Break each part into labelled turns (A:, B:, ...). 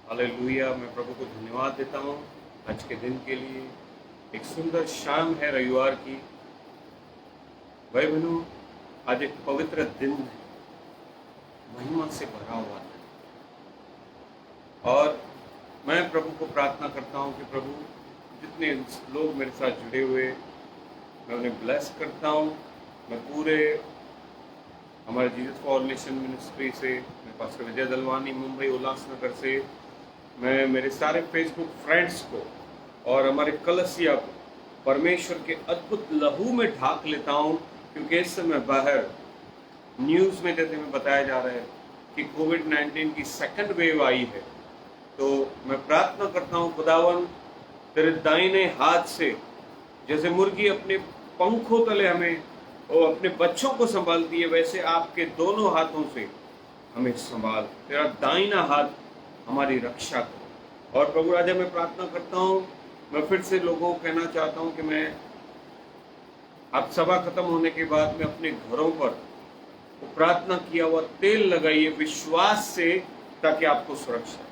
A: Hallelujah. मैं प्रभु को धन्यवाद देता हूँ आज के दिन के लिए। एक सुंदर शाम है रविवार की। भाई बहनों, आज एक पवित्र दिन है, महिमा से भरा हुआ है। और मैं प्रभु को प्रार्थना करता हूँ कि प्रभु जितने लोग मेरे साथ जुड़े हुए, मैं उन्हें ब्लेस करता हूँ। मैं पूरे हमारे जीसस फॉर नेशन मिनिस्ट्री से, मैं पास्टर विजय दलवानी मुंबई उल्लासनगर से, मैं मेरे सारे फेसबुक फ्रेंड्स को और हमारे कलसिया को परमेश्वर के अद्भुत लहू में ढाक लेता हूँ। क्योंकि इस समय बाहर न्यूज़ में जैसे में बताया जा रहा है कि कोविड-19 की सेकंड वेव आई है। तो मैं प्रार्थना करता हूँ, खुदावन तेरे दाहिने हाथ से जैसे मुर्गी अपने पंखों तले हमें और अपने बच्चों को संभालती है, वैसे आपके दोनों हाथों से हमें संभाल। तेरा दाहिना हाथ हमारी रक्षा करो। और प्रभु राजा, मैं प्रार्थना करता हूँ, मैं फिर से लोगों को कहना चाहता हूँ कि मैं अब सभा खत्म होने के बाद में अपने घरों पर प्रार्थना किया हुआ तेल लगाइए विश्वास से, ताकि आपको सुरक्षा।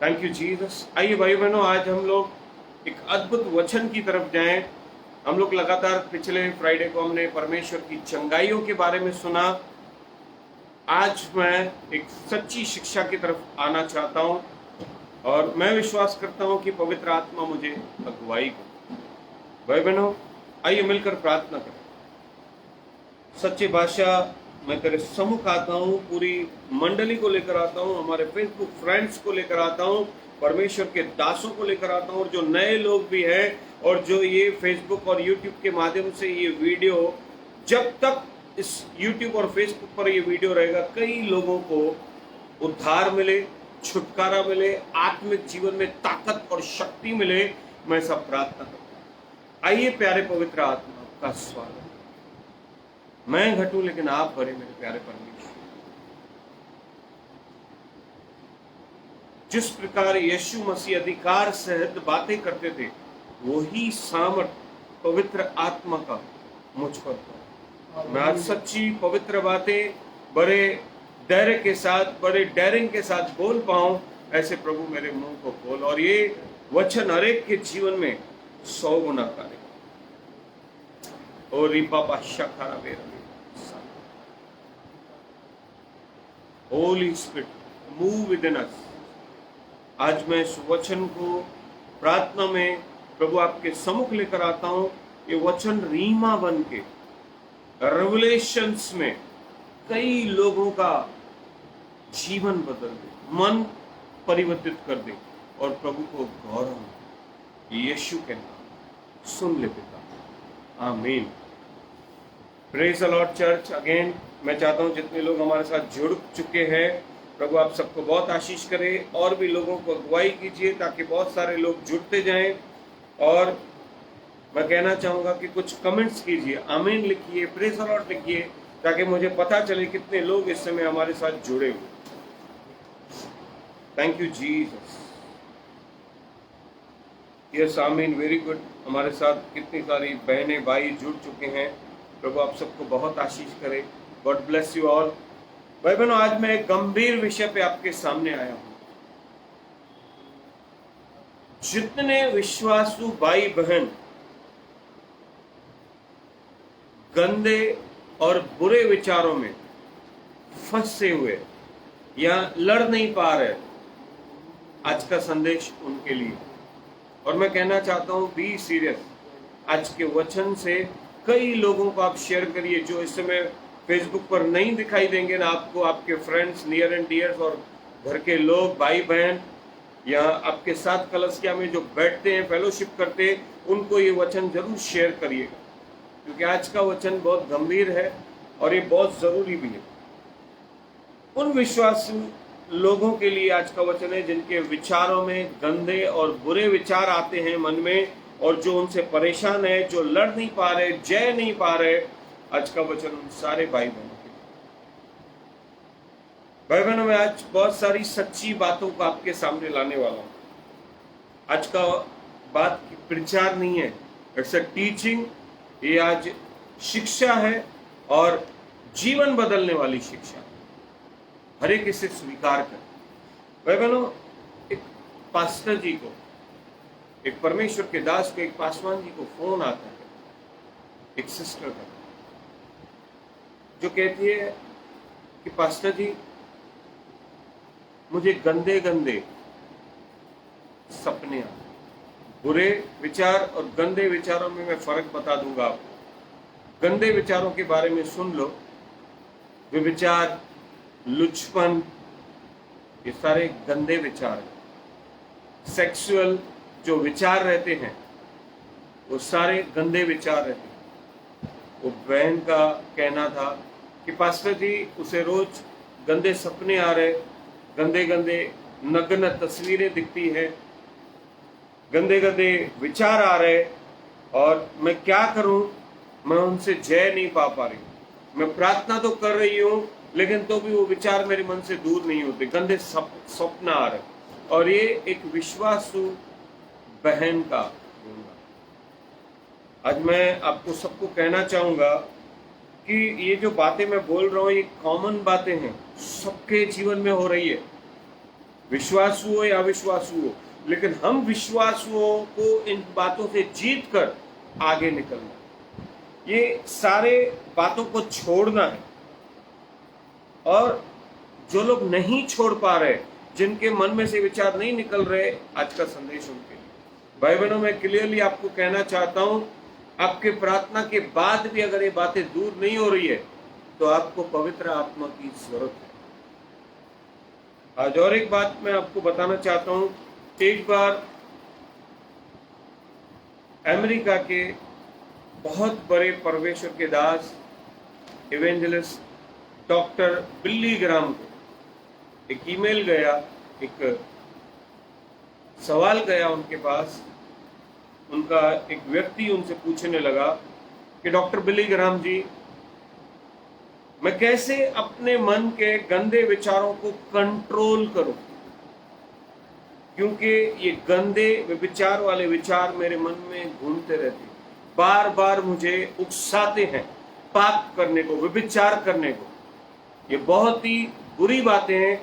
A: Thank you Jesus. आइए भाई बहनों, आज हम लोग एक अद्भुत वचन की तरफ जाएं। हम लोग लगातार पिछले फ्राइडे को हमने परमेश्वर की चंगाइयों के बारे में सुना। आज मैं एक सच्ची शिक्षा की तरफ आना चाहता हूं और मैं विश्वास करता हूं कि पवित्र आत्मा मुझे अगुवाई करे। भाई बहनों, आइए मिलकर प्रार्थना करें। सच्चे बादशाह, मैं तेरे सम्मुख आता हूं, पूरी मंडली को लेकर आता हूं, हमारे फेसबुक फ्रेंड्स को लेकर आता हूं, परमेश्वर के दासों को लेकर आता हूं, और जो नए लोग भी हैं और जो ये फेसबुक और यूट्यूब के माध्यम से ये वीडियो, जब तक इस YouTube और फेसबुक पर ये वीडियो रहेगा, कई लोगों को उद्धार मिले, छुटकारा मिले, आत्मिक जीवन में ताकत और शक्ति मिले। मैं सब प्रार्थना करता हूं। आइए प्यारे पवित्र आत्मा का स्वागत। मैं घटूं लेकिन आप भरे मेरे प्यारे परमेश्वर। जिस प्रकार यीशु मसीह अधिकार सहित बातें करते थे, वही सामर्थ पवित्र आत्मा का मुझ पर हो। मैं आज सच्ची पवित्र बातें बड़े धैर्य के साथ, बड़े डेयरिंग के साथ बोल पाऊं, ऐसे प्रभु मेरे मुंह को खोल, और ये वचन हरेक के जीवन में 100 गुना करेगा। और रिपा शखारा बेरा, holy spirit move within us. आज मैं इस वचन को प्रार्थना में प्रभु आपके सम्मुख लेकर आता हूं। ये वचन रीमा बन के रेवलेशंस में कई लोगों का जीवन बदल दे, मन परिवर्तित कर दे, और प्रभु को गौरव यीशु के नाम सुन ले पिता, आमीन। Praise the Lord church. Again मैं चाहता हूं जितने लोग हमारे साथ जुड़ चुके हैं, प्रभु आप सबको बहुत आशीष करे, और भी लोगों को अगुवाई कीजिए ताकि बहुत सारे लोग जुड़ते जाएं। और मैं कहना चाहूंगा कि कुछ कमेंट्स कीजिए, आमीन लिखिए, प्रेज द लॉर्ड लिखिए, ताकि मुझे पता चले कितने लोग इस समय हमारे साथ जुड़े हुए। Thank you Jesus. यस आमीन, वेरी गुड। हमारे साथ कितनी सारी बहनें भाई जुड़ चुके हैं। प्रभु आप सबको बहुत आशीष करे। God bless you all. भाई बहनों, आज मैं एक गंभीर विषय पे आपके सामने आया हूं। जितने विश्वासु भाई बहन गंदे और बुरे विचारों में फंसे हुए या लड़ नहीं पा रहे, आज का संदेश उनके लिए। और मैं कहना चाहता हूं, बी सीरियस। आज के वचन से कई लोगों को आप शेयर करिए, जो इस समय फेसबुक पर नहीं दिखाई देंगे ना आपको, आपके फ्रेंड्स, नियर एंड डियर्स और घर के लोग, भाई बहन, या आपके साथ कलसिया में जो बैठते हैं, फेलोशिप करते हैं, उनको ये वचन जरूर शेयर करिएगा, क्योंकि आज का वचन बहुत गंभीर है और ये बहुत जरूरी भी है। उन विश्वासी लोगों के लिए आज का वचन है जिनके विचारों में गंदे और बुरे विचार आते हैं मन में, और जो उनसे परेशान है, जो लड़ नहीं पा रहे, जय नहीं पा रहे। आज का वचन उन सारे भाई बहनों के। भाई बहनों, मैं आज बहुत सारी सच्ची बातों को आपके सामने लाने वाला हूं। आज का बात प्रचार नहीं है, इट्स अ टीचिंग। ये आज शिक्षा है और जीवन बदलने वाली शिक्षा। हर एक इसे स्वीकार कर। भाई बहनों, एक पास्टर जी को, एक परमेश्वर के दास को, एक पासवान जी को फोन आता है एक सिस्टर का, जो कहती है कि पास्टर जी, मुझे गंदे गंदे सपने आते। बुरे विचार और गंदे विचारों में मैं फर्क बता दूंगा आपको। गंदे विचारों के बारे में सुन लो, व्यभिचार, लुचपन, ये सारे गंदे विचार हैं। सेक्सुअल जो विचार रहते हैं वो सारे गंदे विचार रहते हैं। वो बहन का कहना था कि पास्टर जी, उसे रोज गंदे सपने आ रहे, गंदे गंदे नग्न तस्वीरें दिखती है, गंदे गंदे विचार आ रहे, और मैं क्या करूं, मैं उनसे जय नहीं पा रही हूं। मैं प्रार्थना तो कर रही हूं, लेकिन तो भी वो विचार मेरे मन से दूर नहीं होते, गंदे स्वप्न आ रहे। और ये एक विश्वासु बहन का बोलना। आज मैं आपको सबको कहना चाहूंगा कि ये जो बातें मैं बोल रहा हूं, ये कॉमन बातें हैं, सबके जीवन में हो रही है, विश्वासु हो या अविश्वासु हो। लेकिन हम विश्वासुओं को इन बातों से जीत कर आगे निकलना, ये सारे बातों को छोड़ना है। और जो लोग नहीं छोड़ पा रहे, जिनके मन में से विचार नहीं निकल रहे, आज का संदेश उनके लिए। भाई बहनों, मैं क्लियरली आपको कहना चाहता हूं, आपके प्रार्थना के बाद भी अगर ये बातें दूर नहीं हो रही है, तो आपको पवित्र आत्मा की जरूरत है। आज और एक बात मैं आपको बताना चाहता हूं। एक बार अमेरिका के बहुत बड़े परमेश्वर के दास इवेंजलिस्ट डॉक्टर बिली ग्राम को एक ईमेल गया, एक सवाल गया उनके पास। उनका एक व्यक्ति उनसे पूछने लगा कि डॉक्टर बिली ग्राम जी, मैं कैसे अपने मन के गंदे विचारों को कंट्रोल करूं, क्योंकि ये गंदे विचार वाले विचार मेरे मन में घूमते रहते, बार बार मुझे उकसाते हैं पाप करने को, विचार करने को। ये बहुत ही बुरी बातें हैं।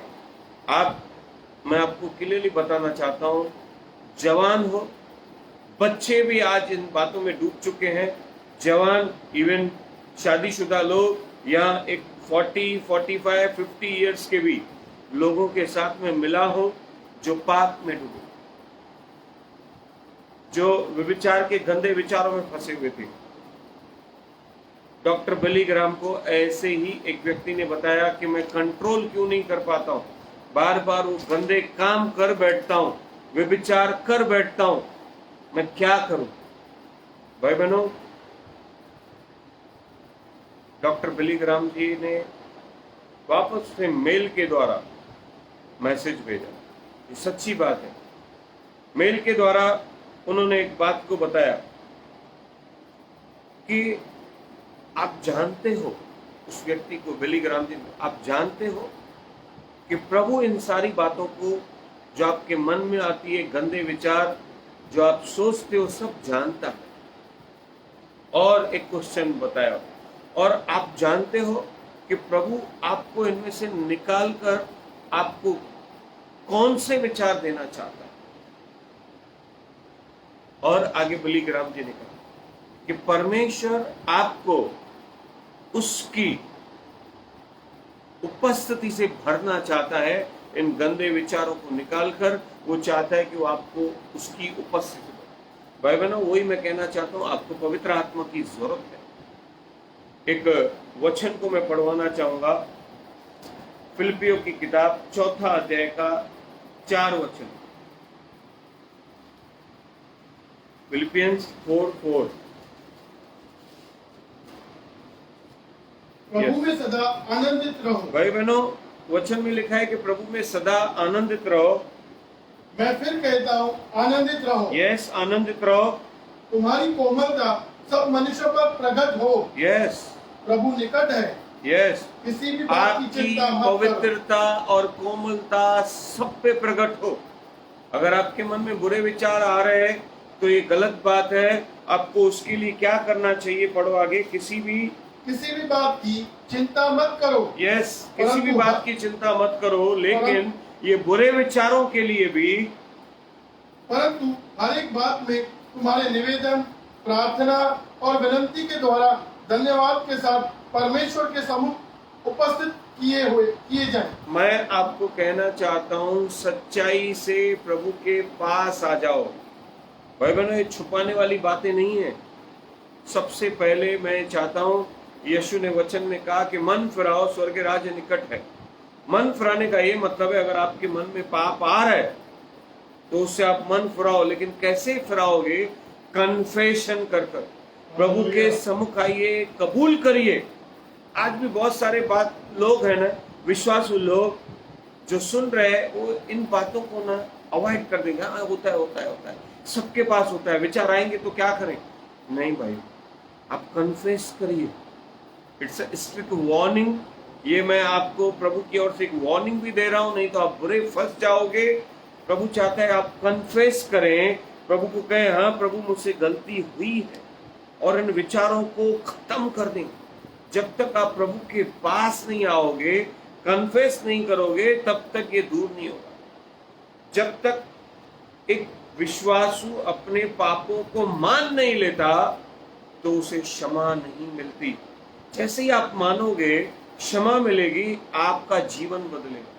A: मैं आपको क्लियरली बताना चाहता हूं, जवान हो, बच्चे भी आज इन बातों में डूब चुके हैं। जवान, इवन शादीशुदा लोग, या एक 40, 45, 50 इयर्स के भी लोगों के साथ में मिला हो जो पाप में डूबे, जो विचार के गंदे विचारों में फंसे हुए थे। डॉक्टर बिली ग्राम को ऐसे ही एक व्यक्ति ने बताया कि मैं कंट्रोल क्यों नहीं कर पाता हूं, बार बार वो गंदे काम कर बैठता हूं, विचार कर बैठता हूं, मैं क्या करूं। भाई बहनों, डॉक्टर बिली ग्राम जी ने वापस से मेल के द्वारा मैसेज भेजा। ये सच्ची बात है। मेल के द्वारा उन्होंने एक बात को बताया कि आप जानते हो, उस व्यक्ति को, बिली ग्राम जी, आप जानते हो कि प्रभु इन सारी बातों को, जो आपके मन में आती है, गंदे विचार जो आप सोचते हो, सब जानता है। और एक क्वेश्चन बताया, और आप जानते हो कि प्रभु आपको इनमें से निकाल कर आपको कौन से विचार देना चाहता है। और आगे बिली ग्राम जी ने कहा कि परमेश्वर आपको उसकी उपस्थिति से भरना चाहता है, इन गंदे विचारों को निकालकर वो चाहता है कि वो आपको उसकी उपस्थिति दे। भाई बहनों, वही मैं कहना चाहता हूं, आपको पवित्र आत्मा की जरूरत है। एक वचन को मैं पढ़वाना चाहूंगा, फिलिपियों की किताब 4 अध्याय का 4 वचन। फिलिपियंस 4:4।
B: प्रभु में सदा आनंदित रहो।
A: भाई बहनों, वचन में लिखा है कि प्रभु में सदा आनंदित रहो।
B: मैं फिर कहता हूँ, आनंदित रहो।
A: यस, आनंदित रहो।
B: तुम्हारी कोमलता सब मनुष्य पर प्रकट हो।
A: यस,
B: प्रभु निकट है।
A: यस,
B: किसी भी बात की
A: आपकी
B: चिंता मत करो।
A: पवित्रता और कोमलता सब पे प्रकट हो। अगर आपके मन में बुरे विचार आ रहे हैं तो ये गलत बात है। आपको उसके लिए क्या करना चाहिए, पढ़ो आगे। किसी भी
B: बात की चिंता मत करो।
A: यस, किसी भी बात की चिंता मत करो, लेकिन ये बुरे विचारों के लिए भी,
B: परंतु हर एक बात में तुम्हारे निवेदन, प्रार्थना और विनंती के द्वारा धन्यवाद के साथ परमेश्वर के सम्मुख उपस्थित किए जाएं।
A: मैं आपको कहना चाहता हूं, सच्चाई से प्रभु के पास आ जाओ। भाई बहनों, ये छुपाने वाली बातें नहीं है। सबसे पहले मैं चाहता हूं, यीशु ने वचन में कहा कि मन फिराओ, स्वर्ग राज्य निकट है। मन फिराने का ये मतलब है, अगर आपके मन में पाप आ रहा है तो उससे आप मन फिराओ। लेकिन कैसे फिराओगे? कन्फेशन कर कर प्रभु के सम्मुख आइए, कबूल करिए। आज भी बहुत सारे लोग हैं ना, विश्वासु लोग जो सुन रहे हैं, वो इन बातों को ना अवॉइड कर देंगे। हाँ, होता है, सबके पास होता है, विचार आएंगे तो क्या करें? नहीं भाई, आप कन्फेस करिए। It's a strict warning. ये मैं आपको प्रभु की ओर से एक वार्निंग भी दे रहा हूं, नहीं तो आप बुरे फंस जाओगे। प्रभु चाहता है आप कन्फेस करें, प्रभु को कहें, हाँ प्रभु मुझसे गलती हुई है, और इन विचारों को खत्म कर दें। जब तक आप प्रभु के पास नहीं आओगे, कन्फेस नहीं करोगे, तब तक ये दूर नहीं होगा। जब तक एक विश्वासु अपने पापों को मान नहीं लेता तो उसे क्षमा नहीं मिलती। जैसे ही आप मानोगे, क्षमा मिलेगी, आपका जीवन बदलेगा।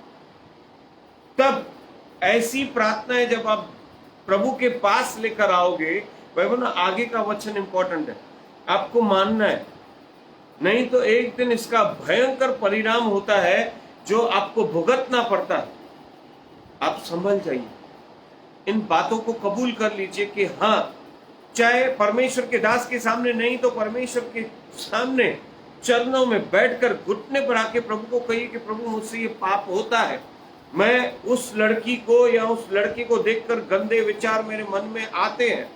A: तब ऐसी प्रार्थनाएं जब आप प्रभु के पास लेकर आओगे, भाई ना, आगे का वचन इंपॉर्टेंट है, आपको मानना है, नहीं तो एक दिन इसका भयंकर परिणाम होता है जो आपको भुगतना पड़ता है। आप संभल जाइए, इन बातों को कबूल कर लीजिए कि हाँ, चाहे परमेश्वर के दास के सामने नहीं तो परमेश्वर के सामने चरणों में बैठकर घुटने पर आके प्रभु को कहिए कि प्रभु मुझसे ये पाप होता है, मैं उस लड़की को या उस लड़के को देखकर गंदे विचार मेरे मन में आते हैं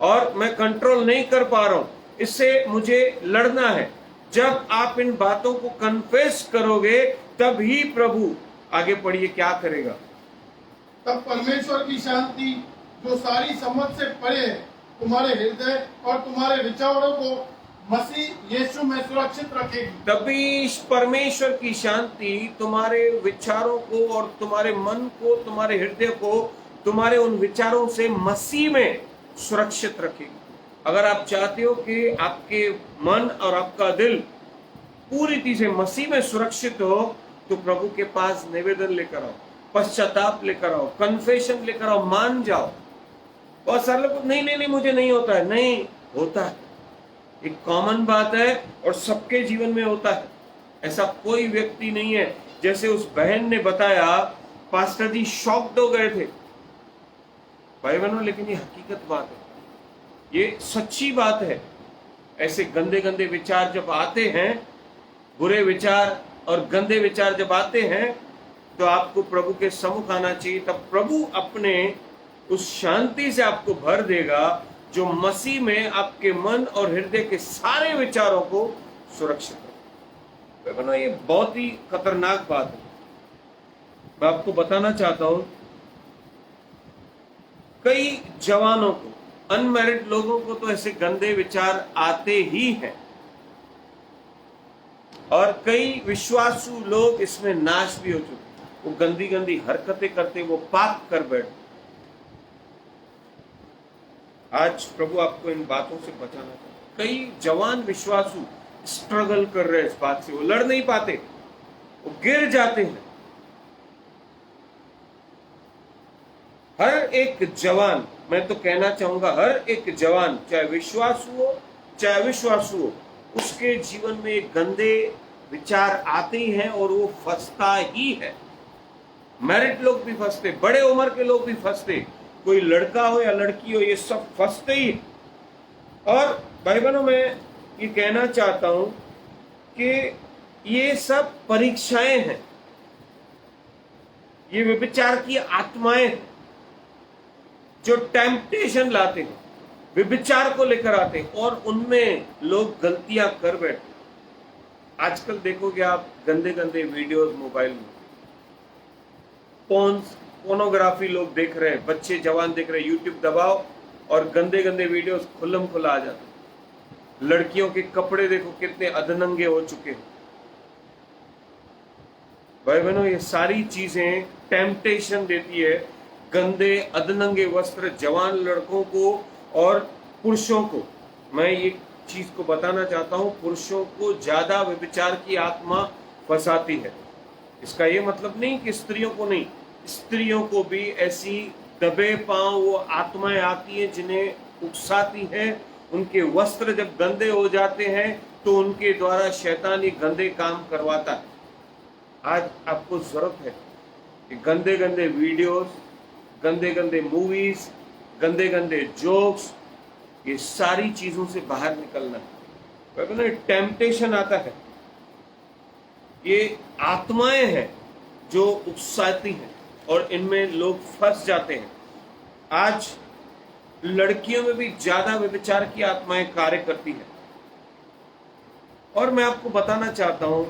A: और मैं कंट्रोल नहीं कर पा रहा हूं, इससे मुझे लड़ना है। जब आप इन बातों को कन्फेस करोगे, तब ही प्रभु, आगे पढ़िए, क्या करेगा?
B: तब परमेश्वर की शांति जो सारी समझ से परे है, तुम्हारे हृदय और तुम्हारे विचारों को मसीह यीशु में सुरक्षित रखेगी।
A: तभी परमेश्वर की शांति तुम्हारे विचारों को और तुम्हारे मन को, तुम्हारे हृदय को, तुम्हारे उन विचारों से मसीह में सुरक्षित रखेगी। अगर आप चाहते हो कि आपके मन और आपका दिल पूरी तरह से मसीह में सुरक्षित हो, तो प्रभु के पास निवेदन लेकर आओ, पश्चाताप लेकर आओ, कन्फेशन लेकर आओ, मान जाओ। बहुत सारे लोग नहीं मुझे नहीं होता है। नहीं होता है, एक कॉमन बात है और सबके जीवन में होता है। ऐसा कोई व्यक्ति नहीं है। जैसे उस बहन ने बताया, पास्टर जी शॉक्ड हो गए थे। भाई बहनों, लेकिन ये हकीकत बात है, ये सच्ची बात है। ऐसे गंदे गंदे विचार जब आते हैं, बुरे विचार और गंदे विचार जब आते हैं, तो आपको प्रभु के सम्मुख आना चाहिए। तब प्रभु अपने उस शांति से आपको भर देगा जो मसीह में आपके मन और हृदय के सारे विचारों को सुरक्षित रखेगा। ये बहुत ही खतरनाक बात है। मैं आपको बताना चाहता हूं, कई जवानों को, अनमैरिड लोगों को तो ऐसे गंदे विचार आते ही हैं, और कई विश्वासु लोग इसमें नाश भी हो चुके। वो गंदी गंदी हरकतें करते, वो पाप कर बैठते। आज प्रभु आपको इन बातों से बचाना चाहता है। कई जवान विश्वासु स्ट्रगल कर रहे हैं इस बात से, वो लड़ नहीं पाते, वो गिर जाते हैं। हर एक जवान, मैं तो कहना चाहूंगा, हर एक जवान, चाहे विश्वासु हो चाहे अविश्वासु हो, उसके जीवन में गंदे विचार आते ही हैं और वो फंसता ही है। मैरिड लोग भी फंसते, बड़े उम्र के लोग भी फंसते, कोई लड़का हो या लड़की हो, ये सब फंसते ही। और भाई बहनों, मैं ये कहना चाहता हूं कि ये सब परीक्षाएं हैं, ये व्यभिचार की आत्माएं हैं जो टेम्पटेशन लाते हैं, व्यभिचार को लेकर आते हैं और उनमें लोग गलतियां कर बैठते। आजकल देखोगे आप गंदे गंदे वीडियोस मोबाइल में, पोर्नोग्राफी लोग देख रहे हैं, बच्चे जवान देख रहे हैं। यूट्यूब दबाओ और गंदे गंदे वीडियोस खुल्लम खुला आ जाते हैं। लड़कियों के कपड़े देखो कितने अधनंगे हो चुके हैं। भाई बहनों, ये सारी चीजें टेम्पटेशन देती है गंदे अधनंगे वस्त्र जवान लड़कों को और पुरुषों को। मैं ये चीज को बताना चाहता हूं, पुरुषों को ज्यादा व्यभिचार की आत्मा फंसाती है। इसका ये मतलब नहीं कि स्त्रियों को नहीं, स्त्रियों को भी ऐसी दबे पांव वो आत्माएं आती हैं जिन्हें उकसाती है। उनके वस्त्र जब गंदे हो जाते हैं तो उनके द्वारा शैतान ये गंदे काम करवाता है। आज आपको जरूरत है कि गंदे गंदे वीडियोस, गंदे गंदे मूवीज, गंदे गंदे जोक्स, ये सारी चीजों से बाहर निकलना है। टेम्पटेशन आता है, ये आत्माएं हैं जो उकसाती हैं और इनमें लोग फंस जाते हैं। आज लड़कियों में भी ज्यादा व्यभिचार की आत्माएं कार्य करती हैं। और मैं आपको बताना चाहता हूं,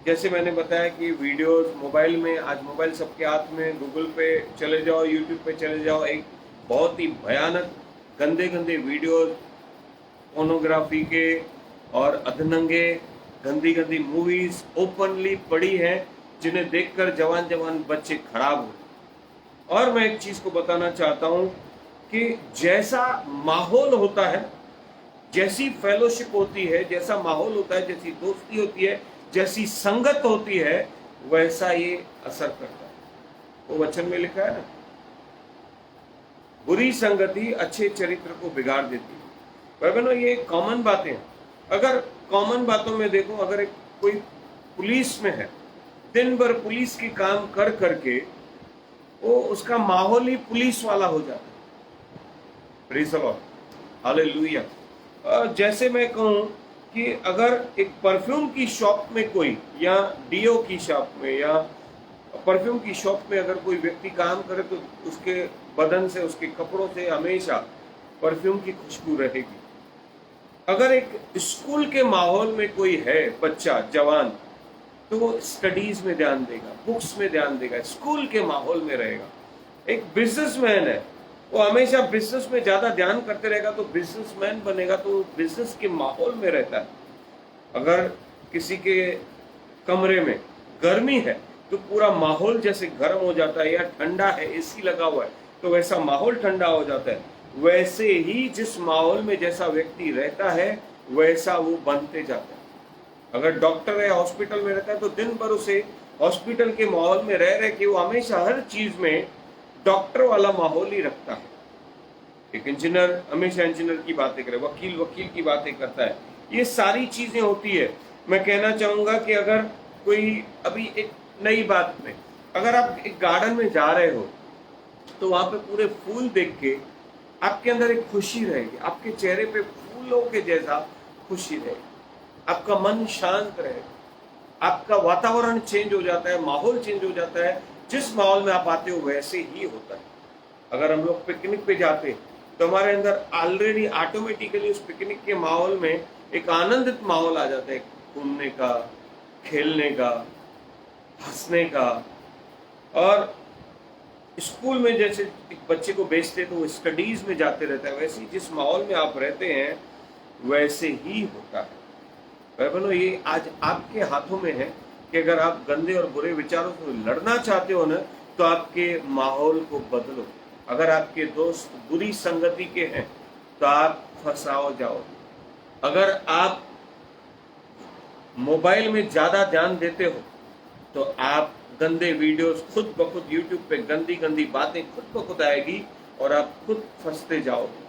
A: जैसे मैंने बताया कि वीडियोस मोबाइल में, आज मोबाइल सबके हाथ में, गूगल पे चले जाओ, यूट्यूब पे चले जाओ, एक बहुत ही भयानक गंदे गंदे वीडियोस पोर्नोग्राफी के और अधनंगे गंदी गंदी मूवीज ओपनली पड़ी हैं जिन्हें देखकर जवान जवान बच्चे खराब हो। और मैं एक चीज को बताना चाहता हूं कि जैसा माहौल होता है, जैसी फेलोशिप होती है, जैसा माहौल होता है, जैसी दोस्ती होती है, जैसी संगत होती है, वैसा ये असर करता है। वो वचन में लिखा है ना, बुरी संगति अच्छे चरित्र को बिगाड़ देती है। भाई बहनों, ये कॉमन बातें हैं। अगर कॉमन बातों में देखो, अगर एक कोई पुलिस में है, दिन भर पुलिस की काम कर करके वो उसका माहौल ही पुलिस वाला हो जाता है। Praise the Lord, hallelujah. जैसे मैं कहूं कि अगर एक परफ्यूम की शॉप में कोई, या डीओ की शॉप में, या परफ्यूम की शॉप में अगर कोई व्यक्ति काम करे तो उसके बदन से, उसके कपड़ों से हमेशा परफ्यूम की खुशबू रहेगी। अगर एक स्कूल के माहौल में कोई है बच्चा, जवान, तो वो स्टडीज में ध्यान देगा, बुक्स में ध्यान देगा, स्कूल के माहौल में रहेगा। एक बिजनेसमैन है, वो हमेशा बिजनेस में ज्यादा ध्यान करते रहेगा, तो बिजनेसमैन बनेगा, तो बिजनेस के माहौल में रहता है। अगर किसी के कमरे में गर्मी है तो पूरा माहौल जैसे गर्म हो जाता है, या ठंडा है, एसी लगा हुआ है, तो वैसा माहौल ठंडा हो जाता है। वैसे ही जिस माहौल में जैसा व्यक्ति रहता है वैसा वो बनते जाता है। अगर डॉक्टर है, हॉस्पिटल में रहता है, तो दिन भर उसे हॉस्पिटल के माहौल में रह रहे कि वो हमेशा हर चीज में डॉक्टर वाला माहौल ही रखता है। एक इंजीनियर हमेशा इंजीनियर की बातें करे, वकील वकील की बातें करता है। ये सारी चीजें होती है। मैं कहना चाहूंगा कि अगर कोई, अभी एक नई बात में, अगर आप एक गार्डन में जा रहे हो तो वहां पे पूरे फूल देख के आपके अंदर एक खुशी रहेगी, आपके चेहरे पे फूलों के जैसा खुशी रहेगी, आपका मन शांत रहेगा, आपका वातावरण चेंज हो जाता है, माहौल चेंज हो जाता है। जिस माहौल में आप आते हो वैसे ही होता है। अगर हम लोग पिकनिक पे जाते हैं तो हमारे अंदर ऑलरेडी ऑटोमेटिकली उस पिकनिक के माहौल में एक आनंदित माहौल आ जाता है, घूमने का, खेलने का, हंसने का। और स्कूल में जैसे एक बच्चे को भेजते हैं तो वो स्टडीज में जाते रहता है, वैसे ही जिस माहौल में आप रहते हैं वैसे ही होता है। भाई बहनों, ये आज आपके हाथों में है कि अगर आप गंदे और बुरे विचारों से लड़ना चाहते हो ना, तो आपके माहौल को बदलो। अगर आपके दोस्त बुरी संगति के हैं तो आप फंसाओ जाओ। अगर आप मोबाइल में ज्यादा ध्यान देते हो तो आप गंदे वीडियोस खुद ब खुद यूट्यूब पे गंदी गंदी बातें खुद ब खुद आएगी और आप खुद फंसते जाओगे।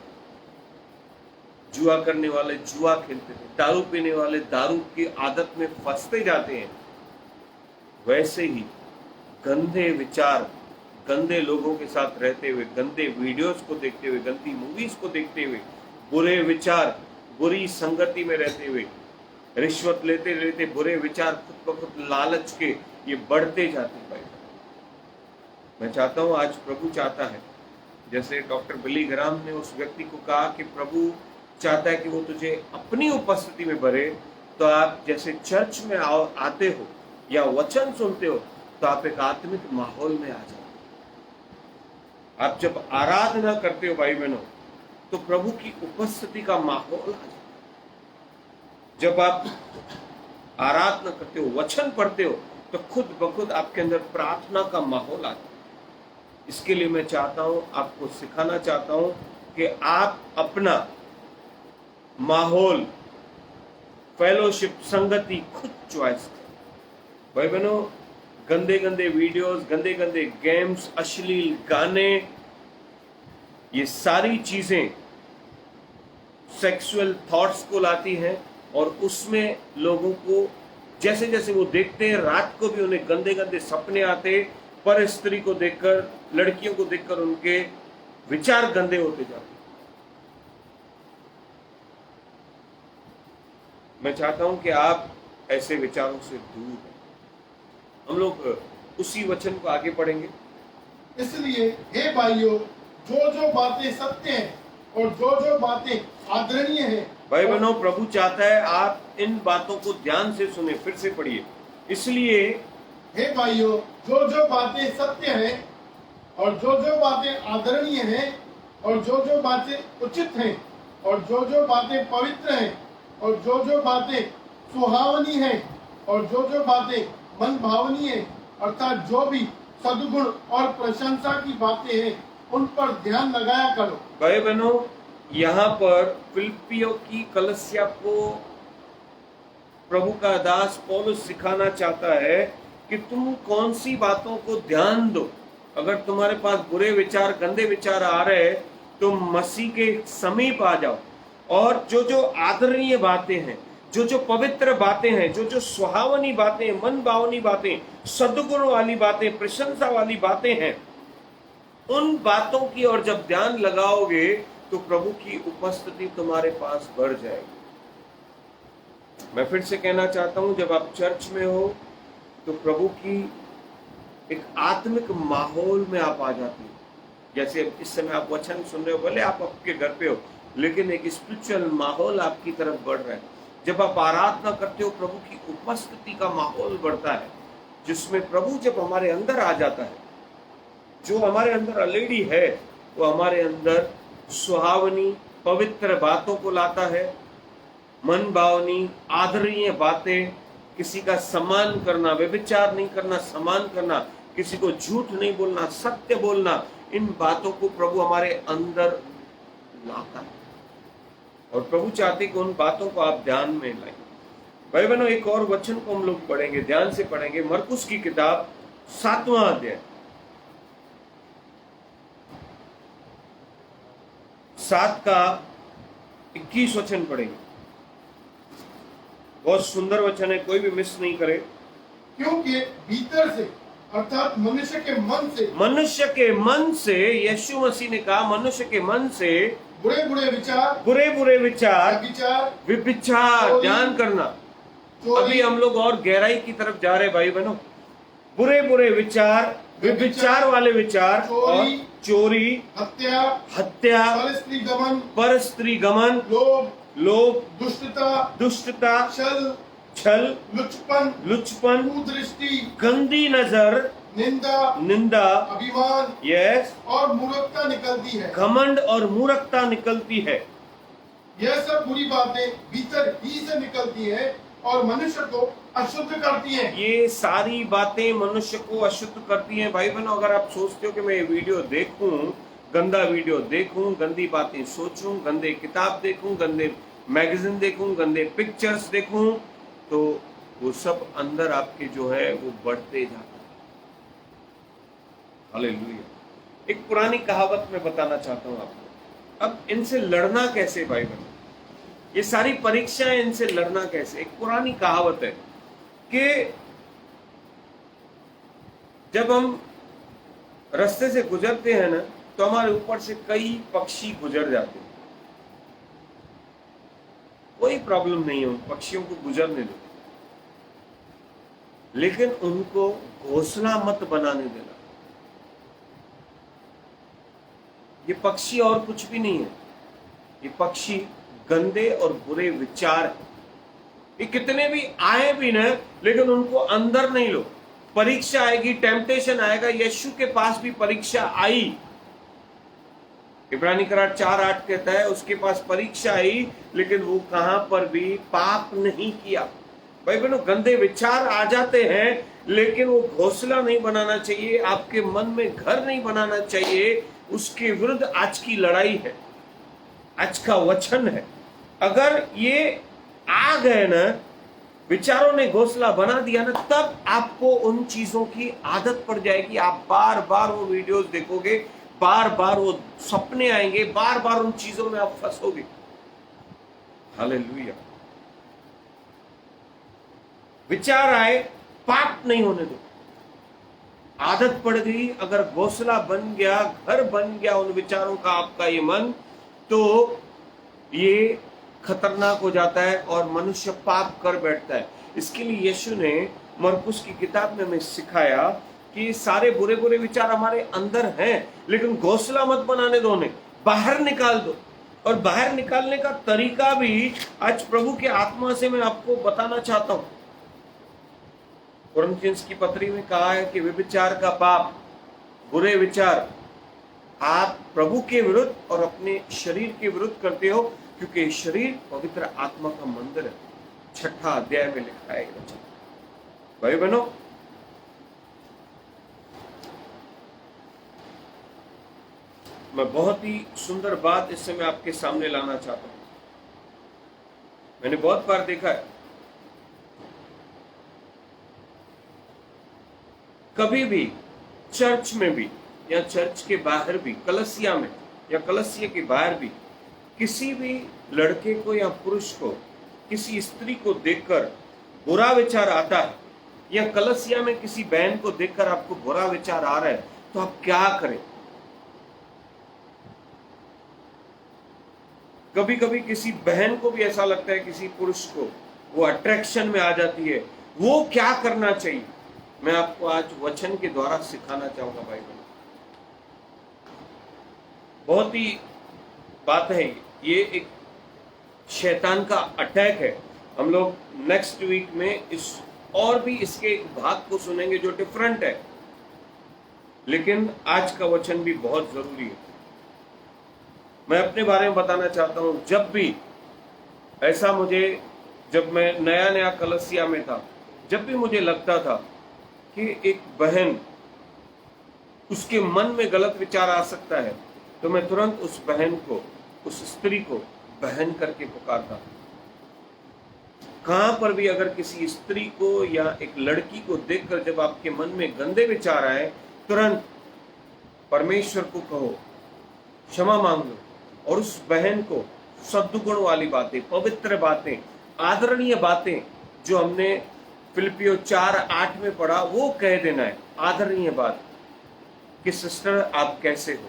A: जुआ करने वाले जुआ खेलते थे, दारू पीने वाले दारू की आदत में फंसते जाते हैं। वैसे ही गंदे विचार, गंदे लोगों के साथ रहते हुए, गंदे वीडियोस को देखते हुए, गंदी मूवीज को देखते हुए, बुरे विचार, बुरी संगति में रहते हुए, रिश्वत लेते लेते बुरे विचार खुद ब खुद लालच के ये बढ़ते जाते हैं। मैं चाहता हूं, आज प्रभु चाहता है, जैसे डॉक्टर बिली ग्राम ने उस व्यक्ति को कहा कि प्रभु चाहता है कि वो तुझे अपनी उपस्थिति में भरे, तो आप जैसे चर्च में आते हो या वचन सुनते हो तो आप एक आत्मिक माहौल में आ जाओ। आप जब आराधना करते हो भाई बहनों, तो प्रभु की उपस्थिति का माहौल आ जाता है। जब आप आराधना करते हो, वचन पढ़ते हो, तो तो खुद ब खुद आपके अंदर प्रार्थना का माहौल आता है। इसके लिए मैं चाहता हूं, आपको सिखाना चाहता हूं कि आप अपना माहौल, फेलोशिप, संगति खुद चॉइस करें। भाई बहनों, गंदे गंदे वीडियोस, गंदे गंदे गेम्स, अश्लील गाने, ये सारी चीजें सेक्सुअल थॉट्स को लाती हैं और उसमें लोगों को जैसे जैसे वो देखते हैं, रात को भी उन्हें गंदे गंदे सपने आते, पर स्त्री को देखकर, लड़कियों को देखकर उनके विचार गंदे होते जाते। मैं चाहता हूं कि आप ऐसे विचारों से दूर रहें। हम लोग उसी वचन को आगे पढ़ेंगे।
B: इसलिए हे भाइयों, जो जो बातें सत्य हैं और जो जो बातें आदरणीय हैं,
A: भाई बहनों, प्रभु चाहता है आप इन बातों को ध्यान से सुने। फिर से पढ़िए। इसलिए
B: हे भाइयों, जो जो बातें सत्य हैं और जो जो बातें आदरणीय हैं और जो जो बातें उचित हैं और जो जो बातें पवित्र हैं और जो जो बातें सुहावनी हैं और जो जो बातें मन भावनी हैं, अर्थात जो भी सद्गुण और प्रशंसा की बातें हैं, उन पर ध्यान लगाया करो।
A: भाई बहनों, यहाँ पर फिलिप्पियों की कलीसिया को प्रभु का दास पौलुस सिखाना चाहता है कि तुम कौन सी बातों को ध्यान दो। अगर तुम्हारे पास बुरे विचार, गंदे विचार आ रहे हैं, तो मसीह के समीप आ जाओ और जो जो आदरणीय बातें हैं, जो जो पवित्र बातें हैं, जो जो सुहावनी बातें, मन भावनी बातें, सद्गुण वाली बातें, प्रशंसा वाली बातें हैं, उन बातों की ओर जब ध्यान लगाओगे तो प्रभु की उपस्थिति तुम्हारे पास बढ़ जाएगी। मैं फिर से कहना चाहता हूं, जब आप चर्च में हो तो प्रभु की एक आत्मिक माहौल में आप आ जाते हो। जैसे इस समय आप वचन सुन रहे हो, भले आप आपके घर पे हो, लेकिन एक स्पिरिचुअल माहौल आपकी तरफ बढ़ रहा है। जब आप आराधना करते हो, प्रभु की उपस्थिति का माहौल बढ़ता है, जिसमें प्रभु जब हमारे अंदर आ जाता है, जो हमारे अंदर ऑलरेडी है, वो हमारे अंदर सुहावनी पवित्र बातों को लाता है, मन भावनी आदरणीय बातें, किसी का सम्मान करना, व्यभिचार नहीं करना, सम्मान करना, किसी को झूठ नहीं बोलना, सत्य बोलना, इन बातों को प्रभु हमारे अंदर लाता है। और प्रभु चाहते कि उन बातों को आप ध्यान में लाएं। भाई बहनों, एक और वचन को हम लोग पढ़ेंगे, ध्यान से पढ़ेंगे। मरकुस की किताब 7वां अध्याय 7 का 21 वचन पढ़ेंगे। बहुत सुंदर वचन है, कोई भी मिस नहीं करे।
B: क्योंकि भीतर से, अर्थात मनुष्य के मन से, यीशु मसीह ने कहा, मनुष्य के मन से बुरे बुरे विचार, विभिचार, ध्यान करना। अभी हम लोग और गहराई की तरफ जा रहे भाई बहनों। बुरे बुरे विचार, विभिचार वाले विचार, और चोरी, हत्या, पर स्त्री गमन, लोभ, दुष्टता, छल, लुचपन, कुदृष्टि, गंदी नजर, निंदा, अभिमान,
A: यस,
B: और मूर्खता निकलती है।
A: घमंड और मूर्खता निकलती है।
B: यह सब बुरी बातें भीतर ही से निकलती हैं और मनुष्य को अशुद्ध करती हैं।
A: ये सारी बातें मनुष्य को अशुद्ध करती हैं। भाई बहनों, अगर आप सोचते हो कि मैं ये वीडियो देखूं, गंदा वीडियो देखूं, गंदी बातें सोचूं, गंदे किताब देखूं, गंदे मैगजीन देखूं, गंदे पिक्चर्स देखूं, तो वो सब अंदर आपके जो है वो बढ़ते जाते हैं। हालेलुया। एक पुरानी कहावत मैं बताना चाहता हूं आपको। अब इनसे लड़ना कैसे भाई बहनों? ये सारी परीक्षाएं, इनसे लड़ना कैसे? एक पुरानी कहावत है कि जब हम रास्ते से गुजरते हैं ना, तो हमारे ऊपर से कई पक्षी गुजर जाते हैं। कोई प्रॉब्लम नहीं है, उन पक्षियों को गुजरने दो, लेकिन उनको घोंसला मत बनाने देना। ये पक्षी और कुछ भी नहीं है, ये पक्षी गंदे और बुरे विचार है। ये कितने भी आए भी ना, लेकिन उनको अंदर नहीं लो। परीक्षा आएगी, टेम्पटेशन आएगा। यीशु के पास भी परीक्षा आई। इब्रानी करार 4:8 कहता है उसके पास परीक्षा आई, लेकिन वो कहां पर भी पाप नहीं किया। भाई बहनों, गंदे विचार आ जाते हैं, लेकिन वो घोंसला नहीं बनाना चाहिए, आपके मन में घर नहीं बनाना चाहिए। उसके विरुद्ध आज की लड़ाई है, आज का वचन है। अगर ये आ गए ना, विचारों ने घोंसला बना दिया ना, तब आपको उन चीजों की आदत पड़ जाएगी। आप बार बार वो वीडियोस देखोगे, बार बार वो सपने आएंगे, बार बार उन चीजों में आप फंसोगे। हालेलुया। विचार आए, पाप नहीं होने दो। आदत पड़ गई, अगर घोंसला बन गया, घर बन गया उन विचारों का आपका ये मन, तो ये खतरनाक हो जाता है और मनुष्य पाप कर बैठता है। इसके लिए यीशु ने मरकुस की किताब में हमें सिखाया कि सारे बुरे बुरे विचार हमारे अंदर हैं, लेकिन घोंसला मत बनाने दो, उन्हें बाहर निकाल दो। और बाहर निकालने का तरीका भी आज प्रभु के आत्मा से मैं आपको बताना चाहता हूं। कुरिन्थियंस की पत्री में कहा है कि व्यभिचार का पाप, बुरे विचार आप प्रभु के विरुद्ध और अपने शरीर के विरुद्ध करते हो, क्योंकि शरीर पवित्र आत्मा का मंदिर है। 6 अध्याय में लिखा है वचन। भाई बहनों, मैं बहुत ही सुंदर बात इस समय आपके सामने लाना चाहता हूं। मैंने बहुत बार देखा है, कभी भी चर्च में भी या चर्च के बाहर भी, कलसिया में या कलसिया के बाहर भी, किसी भी लड़के को या पुरुष को, किसी स्त्री को देखकर बुरा विचार आता है, या कलसिया में किसी बहन को देखकर आपको बुरा विचार आ रहा है, तो आप क्या करें? कभी कभी किसी बहन को भी ऐसा लगता है, किसी पुरुष को वो अट्रैक्शन में आ जाती है, वो क्या करना चाहिए? मैं आपको आज वचन के द्वारा सिखाना चाहूंगा भाई बहन। बहुत ही बात है ये, एक शैतान का अटैक है। हम लोग नेक्स्ट वीक में इस और भी इसके एक भाग को सुनेंगे जो डिफरेंट है, लेकिन आज का वचन भी बहुत जरूरी है। मैं अपने बारे में बताना चाहता हूं, जब भी ऐसा मुझे, जब मैं नया नया कलसिया में था, जब भी मुझे लगता था कि एक बहन, उसके मन में गलत विचार आ सकता है, तो मैं तुरंत उस बहन को, उस स्त्री को बहन करके पुकारता। कहां पर भी अगर किसी स्त्री को या एक लड़की को देखकर जब आपके मन में गंदे विचार आए, तुरंत परमेश्वर को कहो, क्षमा मांग लो, और उस बहन को सद्गुण वाली बातें, पवित्र बातें, आदरणीय बातें जो हमने फिलिपियो 4:8 में पढ़ा, वो कह देना है। आदरणीय बात कि सिस्टर आप कैसे हो,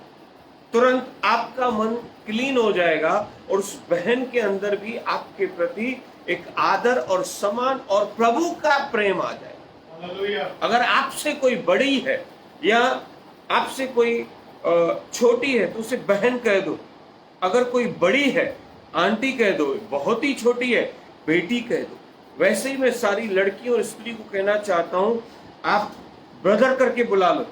A: तुरंत आपका मन क्लीन हो जाएगा और उस बहन के अंदर भी आपके प्रति एक आदर और सम्मान और प्रभु का प्रेम आ जाएगा। अगर आपसे कोई बड़ी है या आपसे कोई छोटी है तो उसे बहन कह दो। अगर कोई बड़ी है, आंटी कह दो, बहुत ही छोटी है, बेटी कह दो। वैसे ही मैं सारी लड़कियों और स्त्री को कहना चाहता हूं, आप ब्रदर करके बुला लो,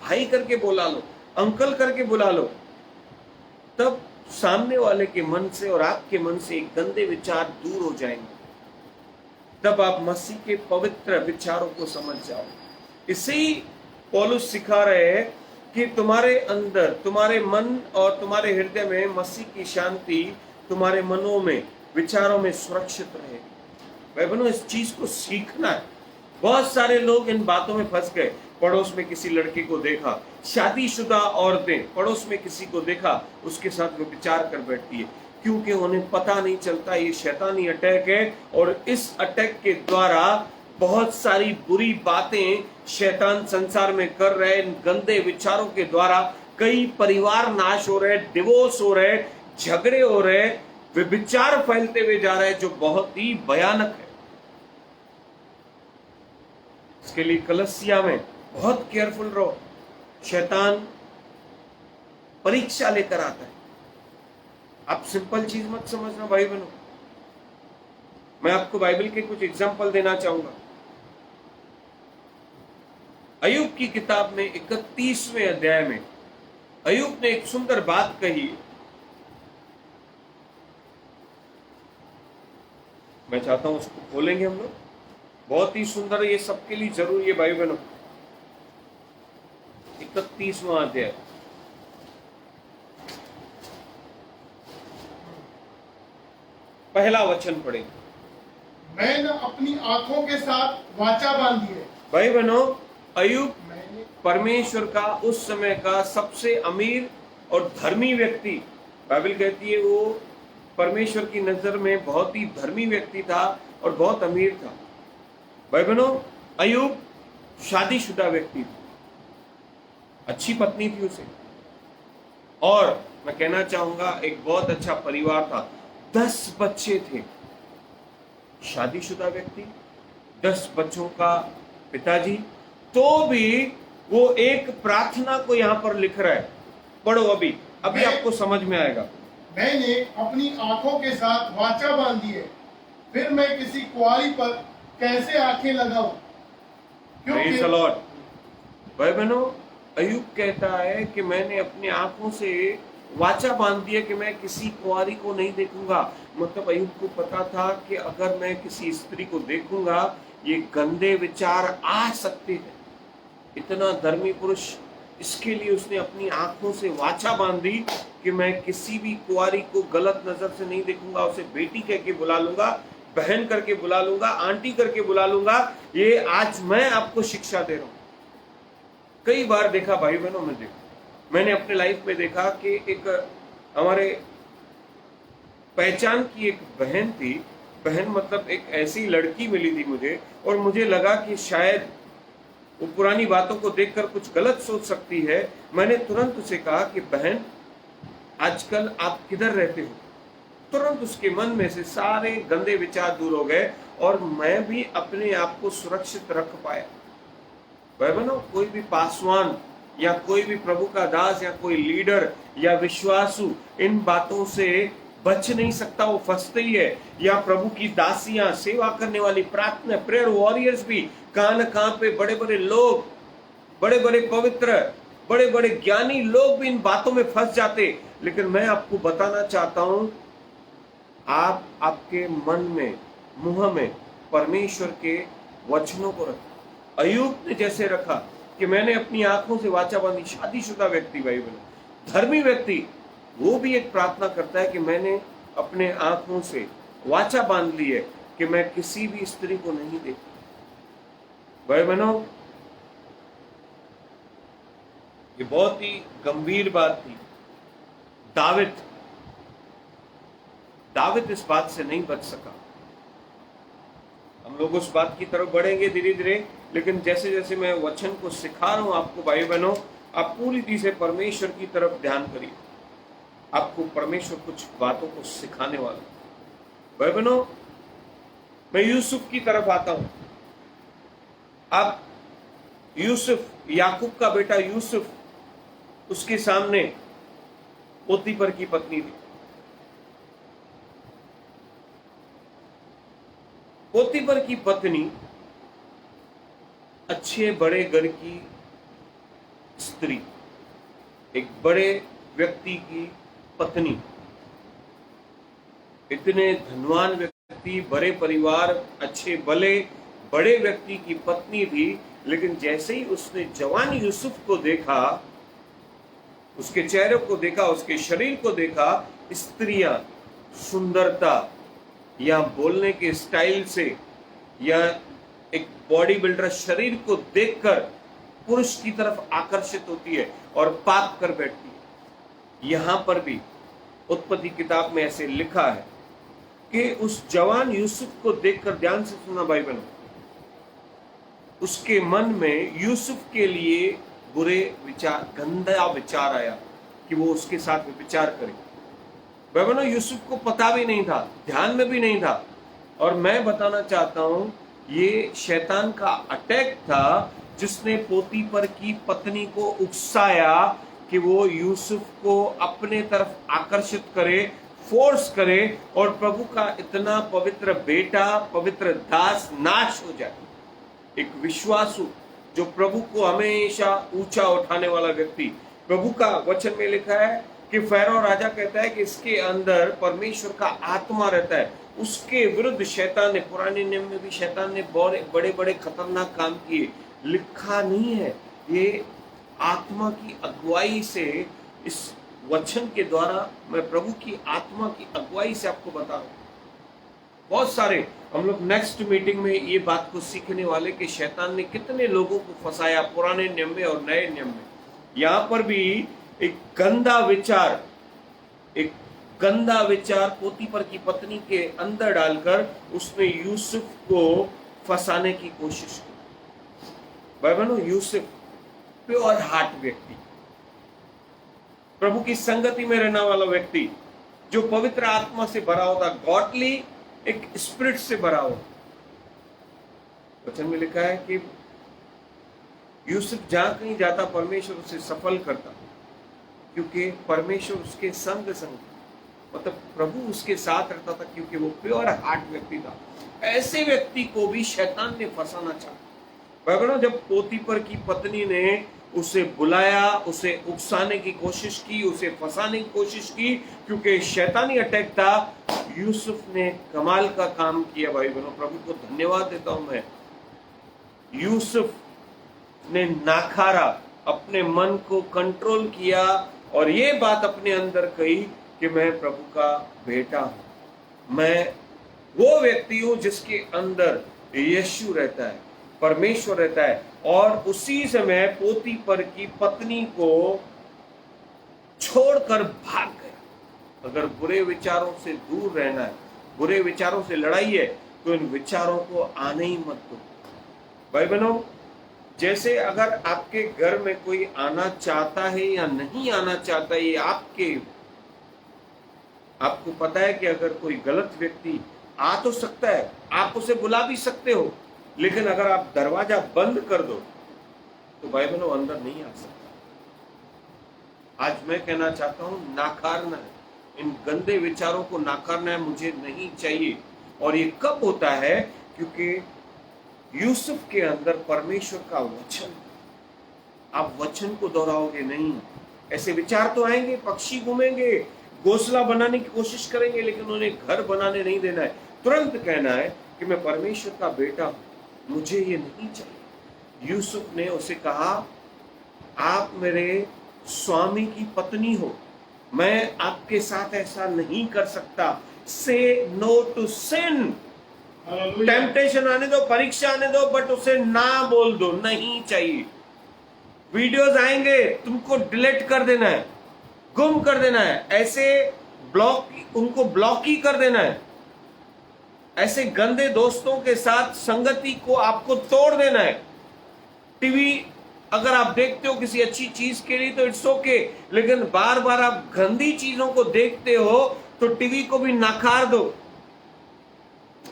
A: भाई करके बुला लो, अंकल करके बुला लो। तब सामने वाले के मन से और आपके मन से एक गंदे विचार दूर हो जाएंगे। तब आप मसीह के पवित्र विचारों को समझ जाओ। इसे ही पौलुस सिखा रहे हैं कि तुम्हारे अंदर, तुम्हारे मन और तुम्हारे हृदय में मसीह की शांति तुम्हारे मनों में, विचारों में सुरक्षित रहे। भाई बहनों, इस चीज को सीखना है। बहुत सारे लोग इन बातों में फंस गए। पड़ोस में किसी लड़के को देखा, शादीशुदा औरतें पड़ोस में किसी को देखा, उसके साथ वो विचार कर बैठती है, क्योंकि उन्हें पता नहीं चलता ये शैतानी अटैक है। और इस अटैक के द्वारा बहुत सारी बुरी बातें शैतान संसार में कर रहे हैं। इन गंदे विचारों के द्वारा कई परिवार नाश हो रहे, डिवोर्स हो रहे, झगड़े हो रहे, वे विचार फैलते हुए जा रहे हैं जो बहुत ही भयानक है। इसके लिए कलसिया में बहुत केयरफुल रहो। शैतान परीक्षा लेकर आता है। आप सिंपल चीज मत समझना भाई बहनों। मैं आपको बाइबल के कुछ एग्जाम्पल देना चाहूंगा। अय्यूब की किताब में 31वें अध्याय में अय्यूब ने एक सुंदर बात कही। मैं चाहता हूं उसको खोलेंगे हम लोग। बहुत ही सुंदर, ये सबके लिए जरूरी है भाई बहनों। 31वां अध्याय, पहला वचन पढ़े।
B: मैंने अपनी आंखों के साथ वाचा बांधी है।
A: भाई बहनों, अय्यूब
B: मैंने
A: परमेश्वर का उस समय का सबसे अमीर और धर्मी व्यक्ति, बाइबल कहती है वो परमेश्वर की नजर में बहुत ही धर्मी व्यक्ति था और बहुत अमीर था। भाई बहनों, अय्यूब शादीशुदा व्यक्ति था, अच्छी पत्नी थी उसे, और मैं कहना चाहूंगा एक बहुत अच्छा परिवार था, 10 बच्चे थे। शादीशुदा व्यक्ति, 10 बच्चों का पिताजी, तो भी वो एक प्रार्थना को यहां पर लिख रहा है। पढ़ो, अभी आपको समझ में आएगा।
B: मैंने अपनी आंखों के साथ वाचा बांधी है, फिर मैं किसी कुंवारी पर कैसे आंखें लगाऊं?
A: Praise the Lord। भाई बहनों, अय्यूब कहता है कि मैंने अपनी आंखों से वाचा बांध दिया कि मैं किसी कुंवारी को नहीं देखूंगा। मतलब अय्यूब को पता था कि अगर मैं किसी स्त्री को देखूंगा ये गंदे विचार आ सकते हैं। इतना धर्मी पुरुष, इसके लिए उसने अपनी आंखों से वाचा बांधी कि मैं किसी भी कुंवारी को गलत नजर से नहीं देखूंगा, उसे बेटी कह के बुला लूंगा, बहन करके बुला लूंगा, आंटी करके बुला लूंगा। ये आज मैं आपको शिक्षा दे रहा हूं। कई बार देखा भाई बहनों, मैंने अपने लाइफ में देखा कि एक हमारे पहचान की एक बहन थी। बहन मतलब एक ऐसी लड़की मिली थी मुझे, और मुझे लगा कि शायद वो पुरानी बातों को देखकर कुछ गलत सोच सकती है। मैंने तुरंत उसे कहा कि बहन, आजकल आप किधर रहते हो? तुरंत उसके मन में से सारे गंदे विचार दूर हो गए और मैं भी अपने आप को सुरक्षित रख पाया। भाई बहनों, कोई भी पासवान या कोई भी प्रभु का दास या कोई लीडर या विश्वासु इन बातों से बच नहीं सकता, वो फंसते ही है। या प्रभु की दासियां, सेवा करने वाली, प्रार्थना प्रेयर वॉरियर्स भी, कहां पे बड़े बड़े लोग, बड़े बड़े पवित्र, बड़े बड़े ज्ञानी लोग भी इन बातों में फंस जाते। लेकिन मैं आपको बताना चाहता हूं, आप आपके मन में, मुंह में परमेश्वर के वचनों को रखें। अय्यूब ने जैसे रखा कि मैंने अपनी आंखों से वाचा बांधी। शादीशुदा व्यक्ति, भाई बहनों, धर्मी व्यक्ति, वो भी एक प्रार्थना करता है कि मैंने अपने आंखों से वाचा बांध ली है कि मैं किसी भी स्त्री को नहीं देखूं। भाई बहनों, ये बहुत ही गंभीर बात थी। दाविद इस बात से नहीं बच सका। हम लोग उस बात की तरफ बढ़ेंगे धीरे धीरे, लेकिन जैसे जैसे मैं वचन को सिखा रहा हूं आपको भाई बहनों, आप पूरी तरह से परमेश्वर की तरफ ध्यान करिए। आपको परमेश्वर कुछ बातों को सिखाने वाला। भाई बहनों, मैं यूसुफ की तरफ आता हूं। अब यूसुफ, याकूब का बेटा यूसुफ, उसके सामने पोतीफर की पत्नी थी। पोतीफर की पत्नी अच्छे बड़े घर की स्त्री, एक बड़े व्यक्ति की पत्नी, इतने धनवान व्यक्ति, बड़े परिवार, अच्छे भले बड़े व्यक्ति की पत्नी थी। लेकिन जैसे ही उसने जवान यूसुफ को देखा, उसके चेहरे को देखा, उसके शरीर को देखा, स्त्रियां सुंदरता या बोलने के स्टाइल से या एक बॉडी बिल्डर शरीर को देखकर पुरुष की तरफ आकर्षित होती है और पाप कर बैठती है। यहां पर भी उत्पत्ति किताब में ऐसे लिखा है कि उस जवान यूसुफ को देखकर, ध्यान से सुना भाई बहनों, उसके मन में यूसुफ के लिए बुरे विचार, गंदा विचार आया कि वो उसके साथ विचार करे। भाई बहनों, यूसुफ को पता भी नहीं था, ध्यान में भी नहीं था। और मैं बताना चाहता हूं, ये शैतान का अटैक था जिसने पोतीफर की पत्नी को उकसाया कि वो यूसुफ को अपने तरफ आकर्षित करे, फोर्स करे, और प्रभु का इतना पवित्र बेटा, पवित्र दास नाश हो जाए। एक विश्वासु जो प्रभु को हमेशा ऊंचा उठाने वाला व्यक्ति। प्रभु का वचन में लिखा है कि फैरो राजा कहता है कि इसके अंदर परमेश्वर का आत्मा रहता है, उसके विरुद्ध शैतान ने, पुराने नियम में भी शैतान ने बड़े बड़े खतरनाक काम किए, लिखा नहीं है। ये आत्मा की अगुवाई से, इस वचन के द्वारा मैं प्रभु की आत्मा की अगुवाई से आपको बता रहा हूं। बहुत सारे हम लोग नेक्स्ट मीटिंग में ये बात को सीखने वाले कि शैतान ने कितने लोगों को फंसाया पुराने नियम में और नए नियम में। यहां पर भी एक गंदा विचार पोतीपर की पत्नी के अंदर डालकर उसने यूसुफ को फंसाने की कोशिश की। भाई बहनों, यूसुफ प्योर हार्ट व्यक्ति, प्रभु की संगति में रहने वाला व्यक्ति, जो पवित्र आत्मा से भरा होता, गॉडली एक स्पिरिट से भरा हो। वचन में लिखा है कि यूसुफ जहां कहीं जाता परमेश्वर उसे सफल करता, क्योंकि परमेश्वर उसके संग मतलब प्रभु उसके साथ रहता था, क्योंकि वो प्योर हार्ट व्यक्ति था। ऐसे व्यक्ति को भी शैतान ने फंसाना चाहा। जब पोतीपर की पत्नी ने उसे बुलाया, उसे उकसाने की कोशिश की, उसे फंसाने की कोशिश की, क्योंकि शैतानी अटैक था, यूसुफ ने कमाल का काम किया। भाई बहनों, प्रभु को धन्यवाद देता हूं मैं। यूसुफ ने नाखारा, अपने मन को कंट्रोल किया और ये बात अपने अंदर कही कि मैं प्रभु का बेटा हूं, मैं वो व्यक्ति हूं जिसके अंदर यीशु रहता है, परमेश्वर रहता है। और उसी समय पोतीपर की पत्नी को छोड़कर भाग गया। अगर बुरे विचारों से दूर रहना है, बुरे विचारों से लड़ाई है, तो इन विचारों को आने ही मत दो। भाई बहनों, जैसे अगर आपके घर में कोई आना चाहता है या नहीं आना चाहता है, ये आपको पता है कि अगर कोई गलत व्यक्ति आ तो सकता है, आप उसे बुला भी सकते हो, लेकिन अगर आप दरवाजा बंद कर दो तो भाई बहनों अंदर नहीं आ सकता। आज मैं कहना चाहता हूं, नाकारना है, इन गंदे विचारों को नाकारना है, मुझे नहीं चाहिए। और ये कब होता है? क्योंकि यूसुफ के अंदर परमेश्वर का वचन, आप वचन को दोहराओगे नहीं। ऐसे विचार तो आएंगे, पक्षी घूमेंगे, घोंसला बनाने की कोशिश करेंगे, लेकिन उन्हें घर बनाने नहीं देना है। तुरंत कहना है कि मैं परमेश्वर का बेटा हूं, मुझे ये नहीं चाहिए। यूसुफ ने उसे कहा, आप मेरे स्वामी की पत्नी हो, मैं आपके साथ ऐसा नहीं कर सकता। से नो टू सिन। टेम्पटेशन आने दो, परीक्षा आने दो, बट उसे ना बोल दो, नहीं चाहिए। वीडियोस आएंगे, तुमको डिलीट कर देना है, गुम कर देना है, ऐसे उनको ब्लॉक ही कर देना है। ऐसे गंदे दोस्तों के साथ संगति को आपको तोड़ देना है। टीवी अगर आप देखते हो किसी अच्छी चीज के लिए तो इट्स ओके, लेकिन बार बार आप गंदी चीजों को देखते हो तो टीवी को भी नकार दो।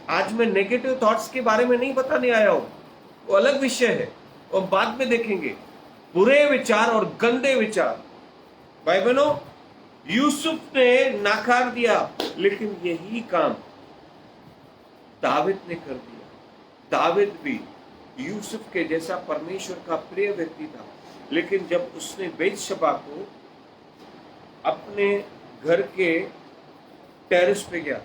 A: आज मैं नेगेटिव थॉट्स के बारे में नहीं बताने आया हूं, वो अलग विषय है, वो बाद में देखेंगे। बुरे विचार और गंदे विचार, भाई बहनों, यूसुफ ने नकार दिया, लेकिन यही काम दाविद ने कर दिया। दाविद भी यूसुफ के जैसा परमेश्वर का प्रिय व्यक्ति था, लेकिन जब उसने बेतशबा को अपने घर के टेरेस पे गया,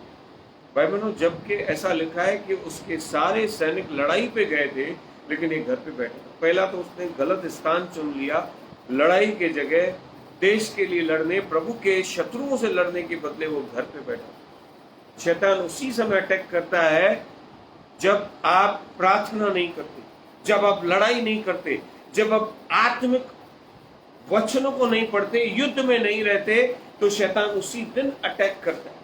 A: भाई बहनों, जबकि ऐसा लिखा है कि उसके सारे सैनिक लड़ाई पे गए थे, लेकिन ये घर पे बैठा था। पहला तो उसने गलत स्थान चुन लिया, लड़ाई के जगह देश के लिए लड़ने, प्रभु के शत्रुओं से लड़ने के बदले वो घर पे बैठा। शैतान उसी समय अटैक करता है जब आप प्रार्थना नहीं करते, जब आप लड़ाई नहीं करते, जब आप आत्मिक वचनों को नहीं पढ़ते, युद्ध में नहीं रहते, तो शैतान उसी दिन अटैक करता है।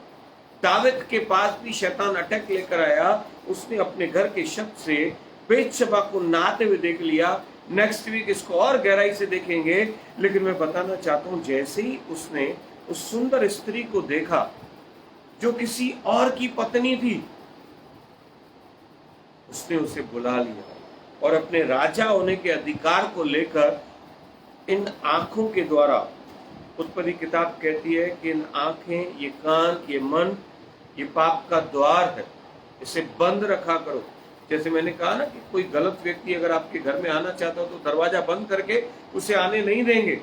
A: दाविद के पास भी शैतान अटैक लेकर आया। उसने अपने घर के शब्द से बेतशबा को नहाते हुए देख लिया। नेक्स्ट वीक इसको और गहराई से देखेंगे, लेकिन मैं बताना चाहता हूं, जैसे ही उसने उस सुंदर स्त्री को देखा जो किसी और की पत्नी थी, उसने उसे बुला लिया और अपने राजा होने के अधिकार को लेकर इन आंखों के द्वारा, उत्पत्ति किताब कहती है कि इन आंखें, ये कान, ये मन, ये पाप का द्वार है, इसे बंद रखा करो। जैसे मैंने कहा ना कि कोई गलत व्यक्ति अगर आपके घर में आना चाहता हो तो दरवाजा बंद करके उसे आने नहीं देंगे।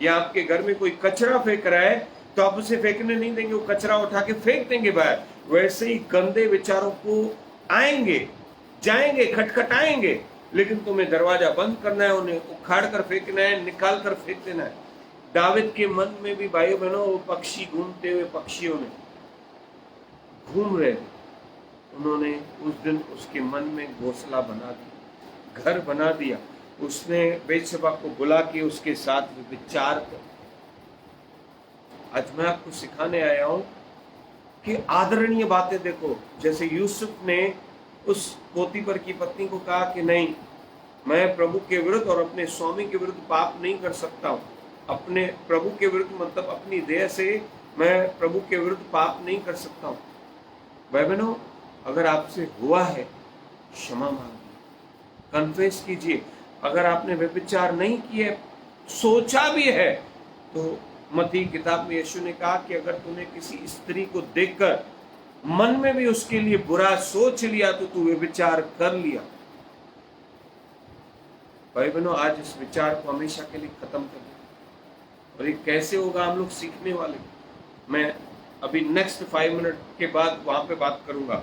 A: या आपके घर में कोई कचरा फेंक रहा है तो आप उसे फेंकने नहीं देंगे, वो कचरा उठा के फेंक देंगे बाहर। वैसे ही गंदे विचारों को आएंगे, जाएंगे, खटखटाएंगे, लेकिन तुम्हें दरवाजा बंद करना है, उन्हें उखाड़ कर फेंकना है, निकाल कर फेंक देना है। दाविद के मन में भी भाइयों बहनों वो पक्षी घूमते हुए पक्षियों ने घूम रहे थे, उन्होंने उस दिन उसके मन में घोंसला बना दिया, घर बना दिया। उसने बेतशेबा को बुला के उसके साथ विचार कर। आज मैं आपको सिखाने आया हूं कि आदरणीय बातें देखो। जैसे यूसुफ ने उस पोतीपर की पत्नी को कहा कि नहीं, मैं प्रभु के विरुद्ध और अपने स्वामी के विरुद्ध पाप नहीं कर सकता हूं। अपने प्रभु के विरुद्ध मतलब अपनी देह से मैं प्रभु के विरुद्ध पाप नहीं कर सकता हूं। भाई बहनों, अगर आपसे हुआ है, क्षमा मांगिए, कन्फेस कीजिए। अगर आपने व्यभिचार नहीं किए, सोचा भी है, तो मत्ती किताब में यीशु ने कहा कि अगर तूने किसी स्त्री को देखकर मन में भी उसके लिए बुरा सोच लिया तो तू व्यभिचार कर लिया। भाई बहनों, आज इस विचार को हमेशा के लिए खत्म कर दिया। और ये कैसे होगा, हम लोग सीखने वाले। मैं अभी नेक्स्ट 5 मिनट के बाद वहां पे बात करूंगा।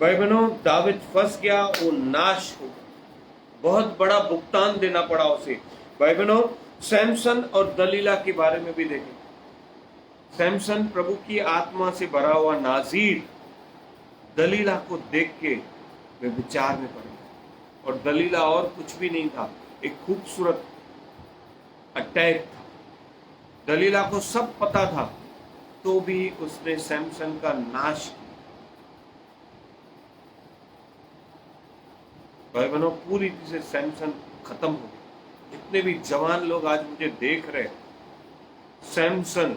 A: भाई बहनों, दाविद फंस गया, वो नाश हो गया, बहुत बड़ा भुगतान देना पड़ा उसे। भाई बहनों, सैमसन और दलीला के बारे में भी देखें। सैमसन प्रभु की आत्मा से भरा हुआ नाजीर, दलीला को देख के वे विचार में पड़ गए। और दलीला और कुछ भी नहीं था, एक खूबसूरत अटैक था। दलीला को सब पता था, तो भी उसने सैमसन का नाश किया। भाई बहनों, पूरी तरह से सैमसन खत्म हो गया। जितने भी जवान लोग आज मुझे देख रहे, सैमसन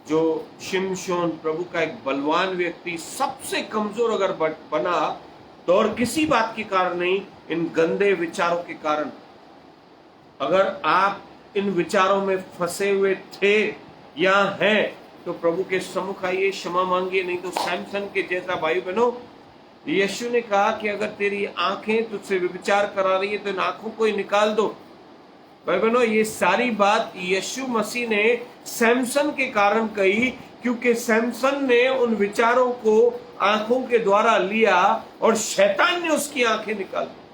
A: जो शिमशोन प्रभु का एक बलवान व्यक्ति, सबसे कमजोर अगर बना तो और किसी बात के कारण नहीं, इन गंदे विचारों के कारण। अगर आप इन विचारों में फंसे हुए थे या हैं, तो प्रभु के सम्मुख आइए, क्षमा मांगिए। नहीं तो सैमसन के जैसा भाई बहनों, यीशु ने कहा कि अगर तेरी आंखें तुझसे व्यभिचार करा रही है तो इन आंखों को ही निकाल दो। भाई बहनों, ये सारी बात यीशु मसीह ने सैमसन के कारण कही, क्योंकि सैमसन ने उन विचारों को आंखों के द्वारा लिया और शैतान ने उसकी आंखें निकाल दी।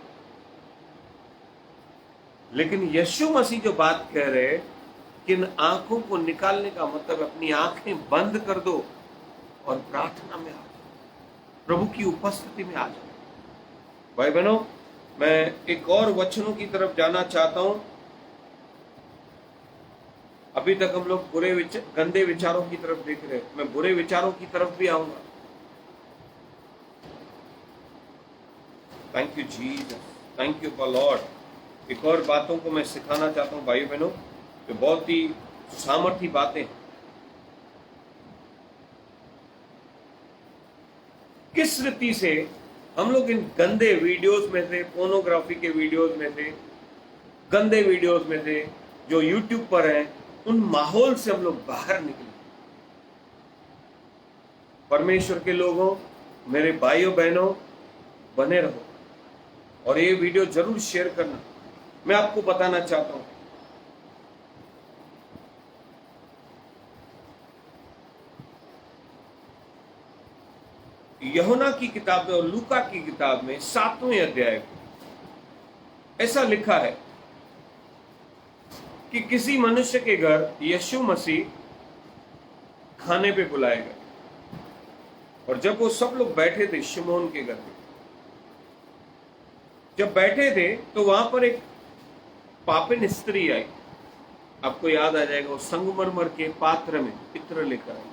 A: लेकिन यीशु मसीह जो बात कह रहे कि इन आंखों को निकालने का मतलब अपनी आंखें बंद कर दो और प्रार्थना में आ जाओ, प्रभु की उपस्थिति में आ जाओ। भाई बहनों, मैं एक और वचनों की तरफ जाना चाहता हूं। अभी तक हम लोग गंदे विचारों की तरफ देख रहे हैं, मैं बुरे विचारों की तरफ भी आऊंगा। Thank you Jesus, thank you for Lord. एक और बातों को मैं सिखाना चाहता हूं भाई बहनों, जो बहुत ही सामर्थी बातें हैं। किस रीति से हम लोग इन गंदे वीडियोस में से, पोर्नोग्राफी के वीडियोस में से, गंदे वीडियोस में से जो यूट्यूब पर हैं, उन माहौल से हम लोग बाहर निकले। परमेश्वर के लोगों, मेरे भाइयों बहनों, बने रहो और ये वीडियो जरूर शेयर करना। मैं आपको बताना चाहता हूं, यूहन्ना की किताब में और लूका की किताब में 7वें अध्याय ऐसा लिखा है कि किसी मनुष्य के घर यीशु मसीह खाने पे बुलाए गए, और जब वो सब लोग बैठे थे शिमोन के घर में, जब बैठे थे तो वहां पर एक पापिन स्त्री आई। आपको याद आ जाएगा, वो संगमरमर के पात्र में इत्र लेकर आई।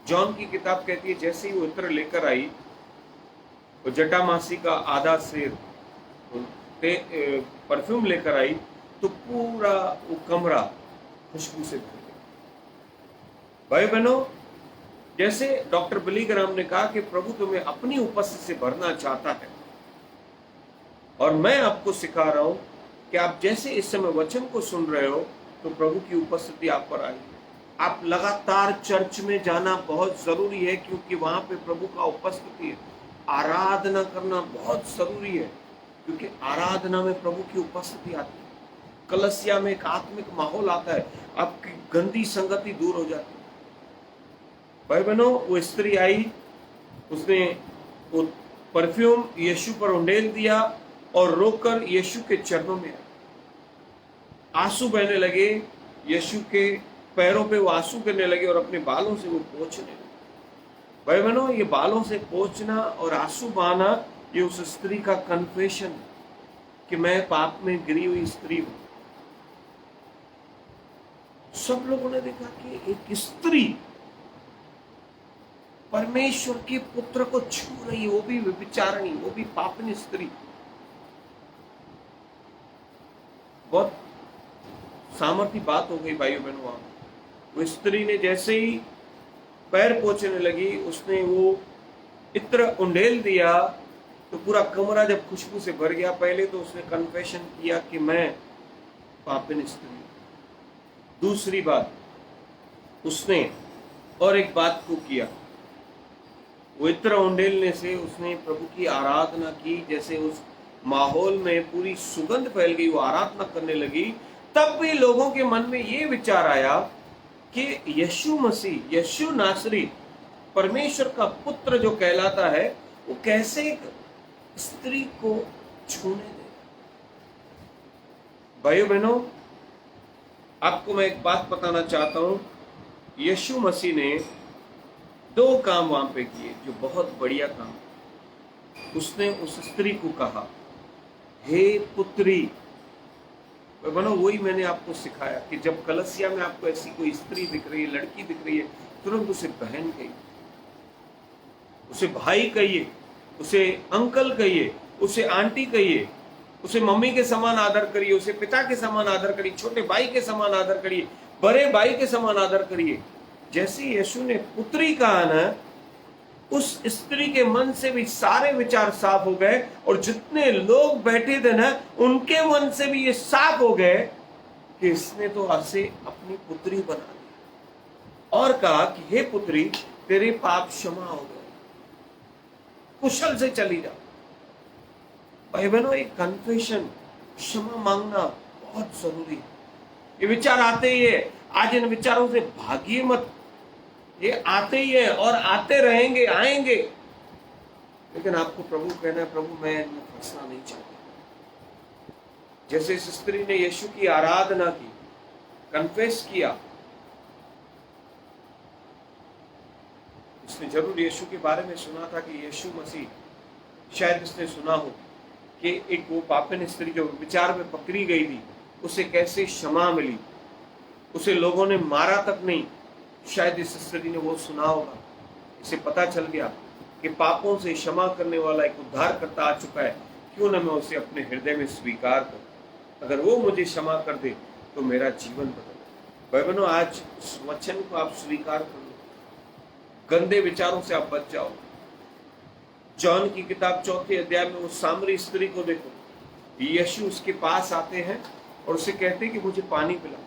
A: जॉन की किताब कहती है जैसे ही वो इत्र लेकर आई, वो जटामासी का आधा सेर परफ्यूम लेकर आई, तो पूरा वो कमरा खुशबू से भर गया। भाई बहनों, जैसे डॉक्टर बिली ग्राम ने कहा कि प्रभु तुम्हें अपनी उपस्थिति से भरना चाहता है, और मैं आपको सिखा रहा हूं कि आप जैसे इस समय वचन को सुन रहे हो तो प्रभु की उपस्थिति आप पर आई। आप लगातार चर्च में जाना बहुत जरूरी है, क्योंकि वहां पे प्रभु का उपस्थिति है। आराधना करना बहुत जरूरी है, क्योंकि आराधना में प्रभु की उपस्थिति आती है। कलसिया में एक आत्मिक माहौल आता है, आपकी गंदी संगति दूर हो जाती है। भाई बहनों, वो स्त्री आई, उसने वो परफ्यूम यीशु पर उंडेल दिया और रोकर यीशु के चरणों में आंसू बहने लगे। यीशु के पैरों पे वो आंसू गिरने लगे और अपने बालों से वो पोंछने लगे। भाई बहनों, ये बालों से पोंछना और आंसू बहाना, ये उस स्त्री का कन्फेशन कि मैं पाप में गिरी हुई स्त्री हूं। सब लोगों ने देखा कि एक स्त्री परमेश्वर के पुत्र को छू रही है, वो भी व्यभिचारिणी, वो भी पापनी स्त्री। बहुत सामर्थी बात हो गई भाइयों बहनों। वहां वो स्त्री ने जैसे ही पैर पोंछने लगी, उसने वो इत्र उंडेल दिया तो पूरा कमरा जब खुशबू से भर गया। पहले तो उसने कन्फेशन किया कि मैं पापिन स्त्री। दूसरी बात, उसने और एक बात को किया, वो इत्र उंडेलने से उसने प्रभु की आराधना की। जैसे उस माहौल में पूरी सुगंध फैल गई, वो आराधना करने लगी। तब भी लोगों के मन में ये विचार आया कि यीशु मसीह, यीशु नासरी, परमेश्वर का पुत्र जो कहलाता है, वो कैसे एक स्त्री को छूने दे। भाइयों बहनों, आपको मैं एक बात बताना चाहता हूं। यीशु मसीह ने 2 काम वहां पे किए जो बहुत बढ़िया काम। उसने उस स्त्री को कहा, हे पुत्री। बनो, वही मैंने आपको सिखाया कि जब कलसिया में आपको ऐसी कोई स्त्री दिख रही है, लड़की दिख रही है, तुरंत उसे बहन कहिए, उसे भाई कहिए, उसे अंकल कहिए, उसे आंटी कहिए, उसे मम्मी के समान आदर करिए, उसे पिता के समान आदर करिए, छोटे भाई के समान आदर करिए, बड़े भाई के समान आदर करिए। जैसे यीशु ने पुत्री कहा ना, उस स्त्री के मन से भी सारे विचार साफ हो गए और जितने लोग बैठे थे ना, उनके मन से भी ये साफ हो गए कि इसने तो उसे अपनी पुत्री बना दिया और कहा कि हे पुत्री, तेरे पाप क्षमा हो गए, कुशल से चली जाओ। भाई बहनों, एक कन्फेशन, क्षमा मांगना बहुत जरूरी है। ये विचार आते ही है, आज इन विचारों से भागिए मत। ये आते ही है और आते रहेंगे, आएंगे, लेकिन आपको प्रभु कहना है, प्रभु मैं इनमें फंसना नहीं चाहता। जैसे इस स्त्री ने यीशु की आराधना की, कन्फेस किया, इसने जरूर यीशु के बारे में सुना था कि यीशु मसीह, शायद इसने सुना हो कि एक वो पापिन स्त्री जो विचार में पकड़ी गई थी, उसे कैसे क्षमा मिली, उसे लोगों ने मारा तक नहीं। शायद इस स्त्री ने वो सुना होगा। इसे पता चल गया कि पापों से क्षमा करने वाला एक उद्धारकर्ता आ चुका है, क्यों न मैं उसे अपने हृदय में स्वीकार करूं। अगर वो मुझे क्षमा कर दे तो मेरा जीवन बदल। भाई बहनों, आज उस वचन को आप स्वीकार कर लो, गंदे विचारों से आप बच जाओ। जॉन की किताब 4 अध्याय में वो सामरी स्त्री को देखो, यीशु उसके पास आते हैं और उसे कहते हैं कि मुझे पानी पिला।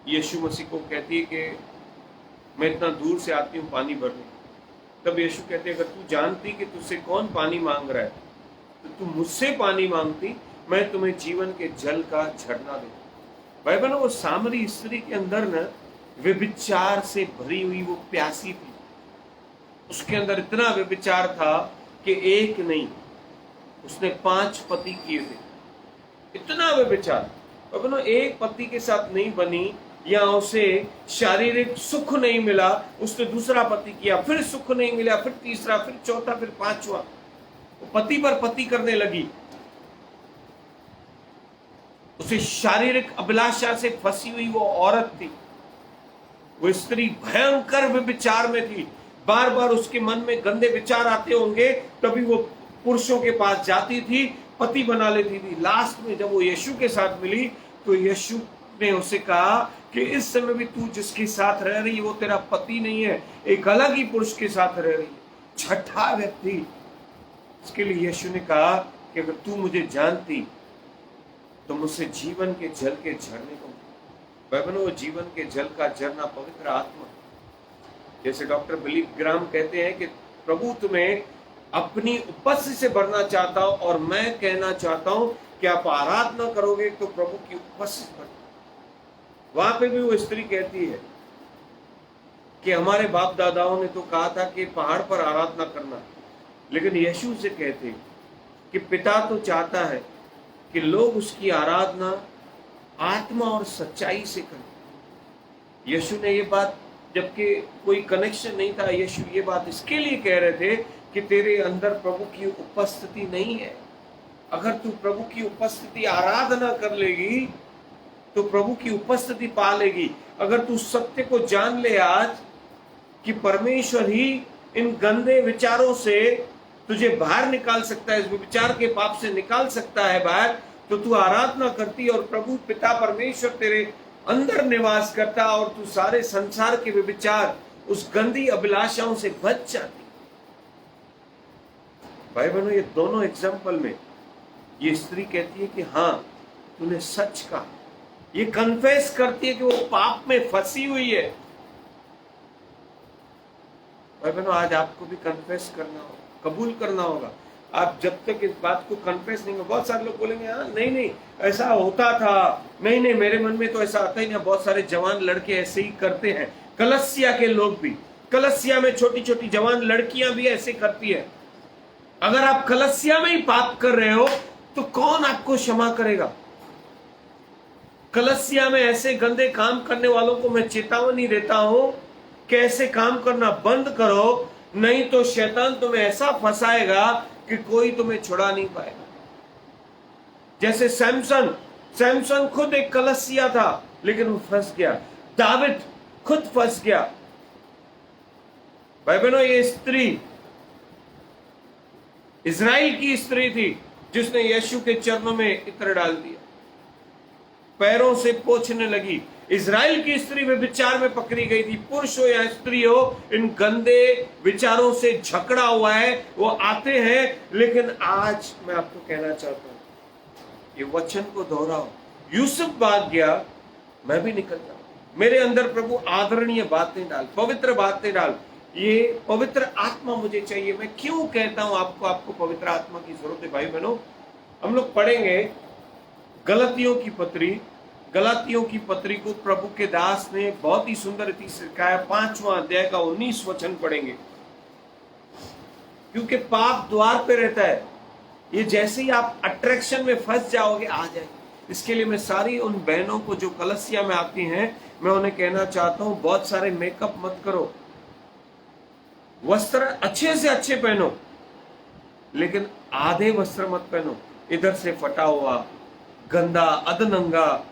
A: यीशु मसीह को कहती है कि मैं इतना दूर से आती हूँ पानी भरने। तब यीशु कहते हैं, अगर तू जानती कि तुझसे कौन पानी मांग रहा है तो तू मुझसे पानी मांगती, मैं तुम्हें जीवन के जल का झरना दे। भाई बहनों, वो सामरी स्त्री के अंदर न व्यभिचार से भरी हुई वो प्यासी थी। उसके अंदर इतना व्यभिचार था कि एक नहीं, उसने 5 पति किए थे। इतना व्यभिचार। भाई बहनों, एक पति के साथ नहीं बनी या उसे शारीरिक सुख नहीं मिला, उसने दूसरा पति किया, फिर सुख नहीं मिला, फिर तीसरा, फिर चौथा, फिर 5वां। वो पति पर पति करने लगी। उसे शारीरिक अभिलाषा से फंसी हुई वो औरत थी। वो स्त्री भयंकर विचार में थी। बार बार उसके मन में गंदे विचार आते होंगे, तभी वो पुरुषों के पास जाती थी, पति बना लेती थी। लास्ट में जब वो यीशु के साथ मिली तो यीशु ने उसे कहा कि इस समय भी तू जिसके साथ रह रही है वो तेरा पति नहीं है, एक अलग ही पुरुष के साथ रह रही है, छठा व्यक्ति। इसके लिए यीशु ने कहा कि अगर तू मुझे जानती तो मुझसे जीवन के जल के झरने को। बहनों, वो जीवन के जल का झरना पवित्र आत्मा। जैसे डॉक्टर बिली ग्राम कहते हैं कि प्रभु तुम्हें अपनी उपस्थिति से भरना चाहता हूं, और मैं कहना चाहता हूं कि आप आराधना करोगे तो प्रभु की उपस्थिति भर। वहां पे भी वो स्त्री कहती है कि हमारे बाप दादाओं ने तो कहा था कि पहाड़ पर आराधना करना, लेकिन यीशु से कहते कि पिता तो चाहता है कि लोग उसकी आराधना आत्मा और सच्चाई से करें। यीशु ने ये बात, जबकि कोई कनेक्शन नहीं था, यीशु ये बात इसके लिए कह रहे थे कि तेरे अंदर प्रभु की उपस्थिति नहीं है। अगर तू प्रभु की उपस्थिति आराधना कर लेगी तो प्रभु की उपस्थिति पा लेगी। अगर तू सत्य को जान ले आज कि परमेश्वर ही इन गंदे विचारों से तुझे बाहर निकाल सकता है, इस विचार के पाप से निकाल सकता है बाहर, तो तू आराधना करती और प्रभु पिता परमेश्वर तेरे अंदर निवास करता और तू सारे संसार के विचार, उस गंदी अभिलाषाओं से बच जाती। भाई बहनों, ये दोनों एग्जाम्पल में ये स्त्री कहती है कि हाँ तूने सच कहा। ये कन्फेस करती है कि वो पाप में फंसी हुई है। भाई बहनों, आज आपको भी कन्फेस करना होगा, कबूल करना होगा। आप जब तक इस बात को कन्फेस नहीं होगा, बहुत सारे लोग बोलेंगे हाँ नहीं ऐसा होता था, नहीं मेरे मन में तो ऐसा आता ही नहीं। बहुत सारे जवान लड़के ऐसे ही करते हैं, कलसिया के लोग भी, कलसिया में छोटी छोटी जवान लड़कियां भी ऐसे करती है। अगर आप कलसिया में ही पाप कर रहे हो तो कौन आपको क्षमा करेगा? कलसिया में ऐसे गंदे काम करने वालों को मैं चेतावनी देता हूं कि ऐसे काम करना बंद करो, नहीं तो शैतान तुम्हें ऐसा फंसाएगा कि कोई तुम्हें छुड़ा नहीं पाएगा। जैसे सैमसन खुद एक कलसिया था लेकिन वो फंस गया। दाविद खुद फंस गया। भाई बहनों, ये स्त्री इजराइल की स्त्री थी जिसने यीशु के चरणों में इत्र डाल दिया, पैरों से पोंछने लगी। इजराइल की स्त्री वे विचार में पकड़ी गई थी। पुरुष हो या स्त्री हो, इन गंदे विचारों से झगड़ा हुआ है, वो आते हैं। लेकिन आज मैं आपको कहना चाहता हूं, ये वचन को दोहराओ। यूसुफ भाग गया, मैं भी निकल जाऊं। मेरे अंदर प्रभु आदरणीय बातें डाल, पवित्र बातें डाल। ये पवित्र आत्मा मुझे चाहिए। मैं क्यों कहता हूं आपको पवित्र आत्मा की जरूरत है? भाई बहनों, हम लोग पढ़ेंगे गलातियों की पत्री को प्रभु के दास ने बहुत ही सुंदर रीति से सिखाया। 5वां अध्याय का 19 वचन पढ़ेंगे, क्योंकि पाप द्वार पे रहता है। ये जैसे ही आप अट्रैक्शन में फंस जाओगे, आ जाएगी। इसके लिए मैं सारी उन बहनों को जो कलसिया में आती हैं, मैं उन्हें कहना चाहता हूं, बहुत सारे मेकअप मत करो, वस्त्र अच्छे से अच्छे पहनो, लेकिन आधे वस्त्र मत पहनो। इधर से फटा हुआ, गंदा, अधनंगा,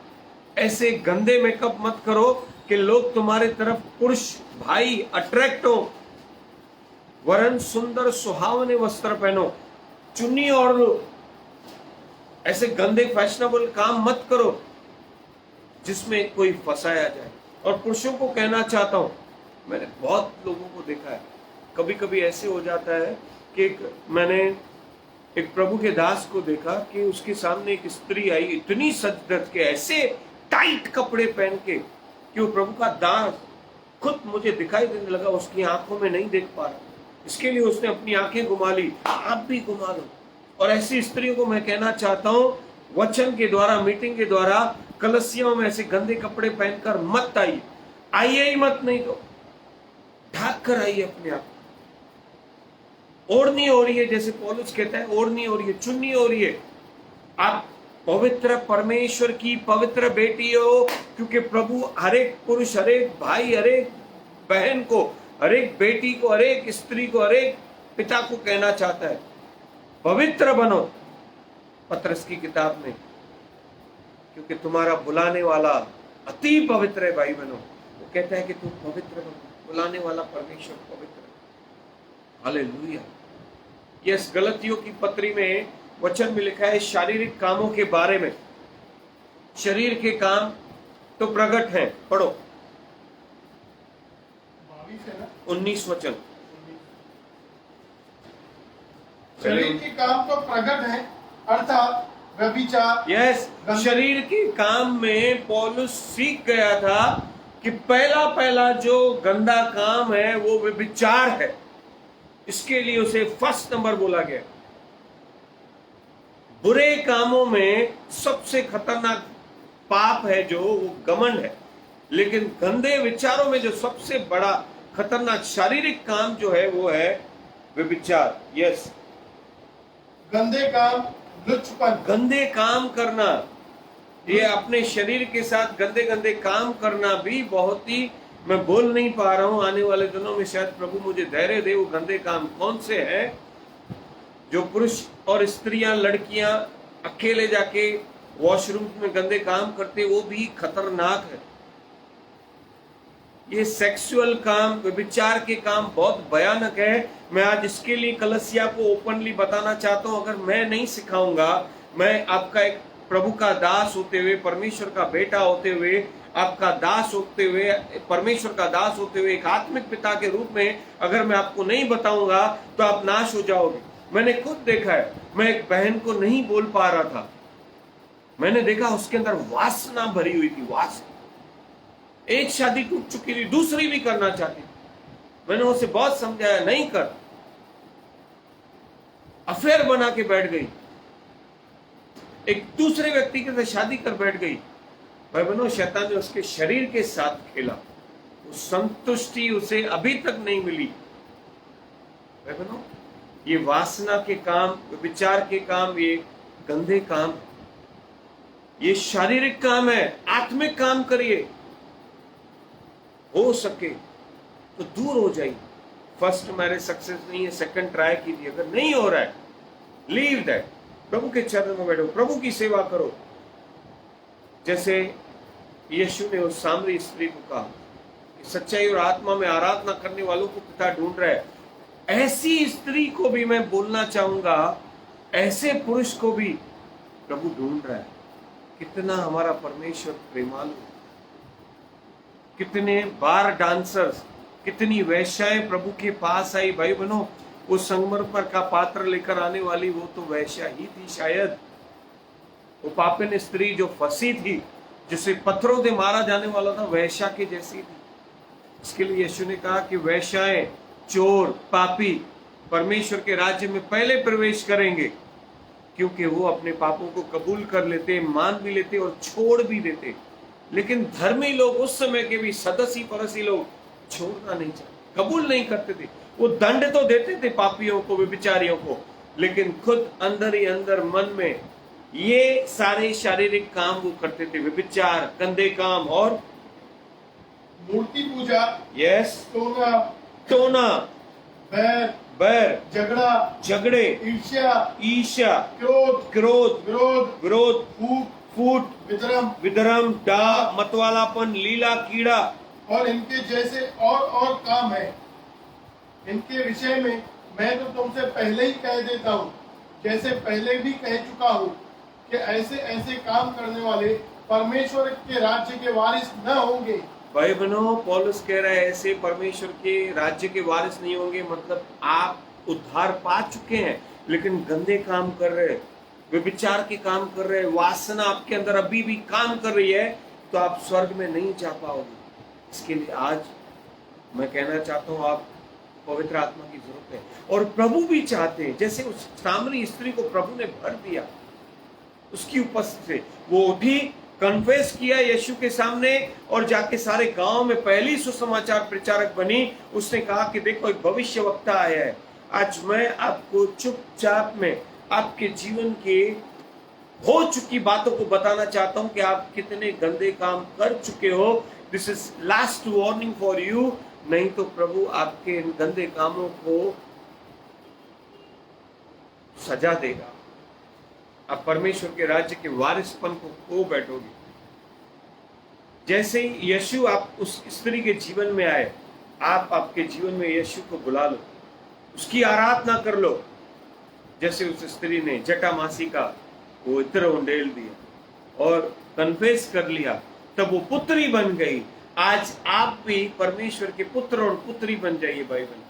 A: ऐसे गंदे मेकअप मत करो कि लोग तुम्हारे तरफ, पुरुष भाई, अट्रैक्ट हो। वरन सुंदर सुहावने वस्त्र पहनो, चुन्नी ओढ़ लो। ऐसे गंदे फैशनेबल काम मत करो जिसमें कोई फंसाया जाए। और पुरुषों को कहना चाहता हूं, मैंने बहुत लोगों को देखा है, कभी कभी ऐसे हो जाता है कि मैंने एक प्रभु के दास को देखा कि उसके सामने एक स्त्री आई, इतनी सज धज के, ऐसे टाइट कपड़े पहन के कि वो प्रभु का दास खुद मुझे दिखाई देने लगा, उसकी आंखों में नहीं देख पा रहा। इसके लिए उसने अपनी आंखें घुमा ली। आप भी घुमा लो। और ऐसी स्त्रियों को मैं कहना चाहता हूं, वचन के द्वारा, मीटिंग के द्वारा, कलसियों में ऐसे गंदे कपड़े पहनकर मत आइए ही मत, नहीं तो ढक कर आइए अपने आप। ओढ़नी हो रही है, जैसे पौलुस कहता है, ओढ़नी हो रही है, चुन्नी हो रही है। आप पवित्र परमेश्वर की पवित्र बेटी हो, क्योंकि प्रभु हर एक पुरुष, हर एक भाई, हर एक बहन को, हर एक बेटी को, हर एक स्त्री को, हर एक पिता को कहना चाहता है, पवित्र बनो। पतरस की किताब में, क्योंकि तुम्हारा बुलाने वाला अति पवित्र है। भाई बहनों, वो कहता है कि तुम पवित्र बनो, बुलाने वाला परमेश्वर पवित्र है। हालेलुया। यस, गलातियों की पत्री में वचन में लिखा है शारीरिक कामों के बारे में। शरीर के काम तो प्रकट हैं, पढ़ो 19 वचन।
B: शरीर के काम तो प्रकट है, अर्थात व्यभिचार।
A: यस, शरीर के काम में पौलुस सीख गया था कि पहला जो गंदा काम है वो व्यभिचार है। इसके लिए उसे फर्स्ट नंबर बोला गया। बुरे कामों में सबसे खतरनाक पाप है जो वो घमंड है। लेकिन गंदे विचारों में जो सबसे बड़ा खतरनाक शारीरिक काम जो है वो है व्यभिचार। यस,
B: गंदे काम, लुच्चपन,
A: गंदे काम करना, ये अपने शरीर के साथ गंदे गंदे काम करना भी बहुत ही, मैं बोल नहीं पा रहा हूं, आने वाले दिनों में शायद प्रभु मुझे धैर्य दे। वो गंदे काम कौन से हैं जो पुरुष और स्त्रियां, लड़कियां अकेले जाके वॉशरूम में गंदे काम करते, वो भी खतरनाक है। ये सेक्सुअल काम, विचार के काम बहुत भयानक है। मैं आज इसके लिए कलसिया को ओपनली बताना चाहता हूं। अगर मैं नहीं सिखाऊंगा, मैं आपका एक प्रभु का दास होते हुए, परमेश्वर का बेटा होते हुए, आपका दास होते हुए, परमेश्वर का दास होते हुए, एक आत्मिक पिता के रूप में अगर मैं आपको नहीं बताऊंगा तो आप नाश हो जाओगे। मैंने खुद देखा है, मैं एक बहन को नहीं बोल पा रहा था, मैंने देखा उसके अंदर वासना भरी हुई थी, वासना। एक शादी टूट चुकी थी, दूसरी भी करना चाहती थी। मैंने उसे बहुत समझाया, नहीं कर। अफेयर बना के बैठ गई, एक दूसरे व्यक्ति के साथ शादी कर बैठ गई। भाई बहनों, शैतान ने उसके शरीर के साथ खेला, उस संतुष्टि उसे अभी तक नहीं मिली। भाई बहनों, ये वासना के काम, विचार के काम, ये गंदे काम, ये शारीरिक काम है। आत्मिक काम करिए, हो सके तो दूर हो जाइए। फर्स्ट मैरिज सक्सेस नहीं है, सेकंड ट्राई कीजिए। अगर नहीं हो रहा है, लीव दैट, प्रभु के चरण में बैठो, प्रभु की सेवा करो। जैसे यीशु ने उस सामरी स्त्री को कहा कि सच्चाई और आत्मा में आराधना करने वालों को पिता ढूंढ रहा है, ऐसी स्त्री को भी मैं बोलना चाहूंगा, ऐसे पुरुष को भी प्रभु ढूंढ रहा है। कितना हमारा परमेश्वर प्रेमालु, कितने बार डांसर्स, कितनी वैश्याएं प्रभु के पास आई। भाई बहनों, वो संगमरमर का पात्र लेकर आने वाली वो तो वैश्या ही थी शायद। वो पापिन स्त्री जो फंसी थी, जिसे पत्थरों से मारा जाने वाला था, वैश्या के जैसी थी। इसके लिए यीशु ने कहा कि वैश्याएं, चोर, पापी परमेश्वर के राज्य में पहले प्रवेश करेंगे, क्योंकि वो अपने पापों को कबूल कर लेते, मान भी लेते और छोड़ भी देते। लेकिन धर्मी लोग, उस समय के भी सदसी फरसी लोग, छोड़ना नहीं चाहते, कबूल नहीं करते थे। वो दंड तो देते थे पापियों को, व्यभिचारियों को, लेकिन खुद अंदर ही अंदर मन में ये सारे शारीरिक काम वो करते थे, व्यभिचार, गंदे काम और
B: मूर्ति पूजा,
A: यस, टोना, बैर, झगड़े, ईर्ष्या, क्रोध, विरोध, फूट, विधर्म, डाह, मतवालापन, लीला, कीड़ा
B: और इनके जैसे और काम है। इनके विषय में मैं तो तुमसे पहले ही कह देता हूँ, जैसे पहले भी कह चुका हूँ, कि ऐसे ऐसे काम करने वाले परमेश्वर के राज्य के वारिस न होंगे।
A: भाई बहनों, पौलुस कह रहा है ऐसे परमेश्वर के राज्य के वारिस नहीं होंगे। मतलब आप उद्धार पा चुके हैं, लेकिन गंदे काम कर रहे हैं, व्यभिचार के काम कर रहे हैं, वासना आपके अंदर अभी भी काम कर रही है, तो आप स्वर्ग में नहीं जा पाओगे। इसके लिए आज मैं कहना चाहता हूँ, आप पवित्र आत्मा की जरूरत है, और प्रभु भी चाहते हैं। जैसे उस सामरी स्त्री को प्रभु ने भर दिया, उसकी उपस्थिति से वो उठी, कन्फेस किया यीशु के सामने, और जाके सारे गांव में पहली सुसमाचार प्रचारक बनी। उसने कहा कि देखो, एक भविष्यवक्ता आया है। आज मैं आपको चुपचाप में आपके जीवन के हो चुकी बातों को बताना चाहता हूं कि आप कितने गंदे काम कर चुके हो। This is last warning for you, नहीं तो प्रभु आपके इन गंदे कामों को सजा देगा। आप परमेश्वर के राज्य के वारिसपन को खो बैठोगे। जैसे ही यीशु आप उस स्त्री के जीवन में आए, आप आपके जीवन में यीशु को बुला लो, उसकी आराधना कर लो। जैसे उस स्त्री ने जटामासी का वो इत्र उंडेल दिया और कन्फेस कर लिया, तब वो पुत्री बन गई। आज आप भी परमेश्वर के पुत्र और पुत्री बन जाइए। भाई बहन,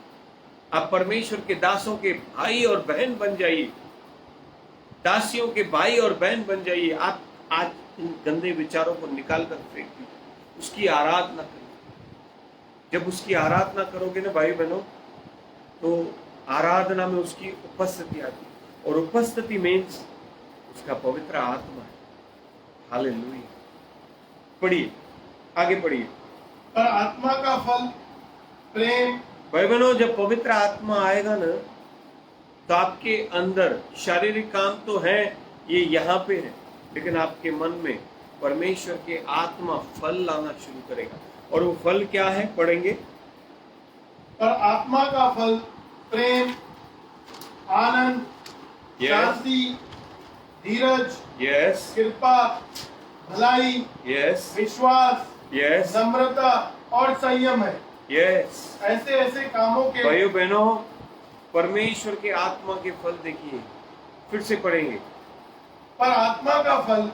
A: आप परमेश्वर के दासों के भाई और बहन बन जाइए, दासियों के भाई और बहन बन जाइए। आप आज इन गंदे विचारों को निकाल कर फेंक दीजिए, उसकी आराधना करिए। जब उसकी आराधना करोगे ना भाई बहनों, तो आराधना में उसकी उपस्थिति आती है, और उपस्थिति मीन्स उसका पवित्र आत्मा है। हालेलुया। पढ़िए आगे पढ़िए।
B: पर आत्मा का फल प्रेम,
A: भाई बहनों, जब पवित्र आत्मा आएगा ना, तो आपके अंदर शारीरिक काम तो है, ये यहाँ पे है, लेकिन आपके मन में परमेश्वर के आत्मा फल लाना शुरू करेगा। और वो फल क्या है, पढ़ेंगे।
B: पर आत्मा का फल प्रेम, आनंद,
A: Yes.
B: शांति, धीरज,
A: यस,
B: कृपा, भलाई,
A: यस,
B: विश्वास,
A: यस,
B: नम्रता और संयम है।
A: यस।
B: ऐसे ऐसे कामों के
A: भाइयों बहनों, परमेश्वर के आत्मा के फल देखिए, फिर से पढ़ेंगे।
B: पर आत्मा का फल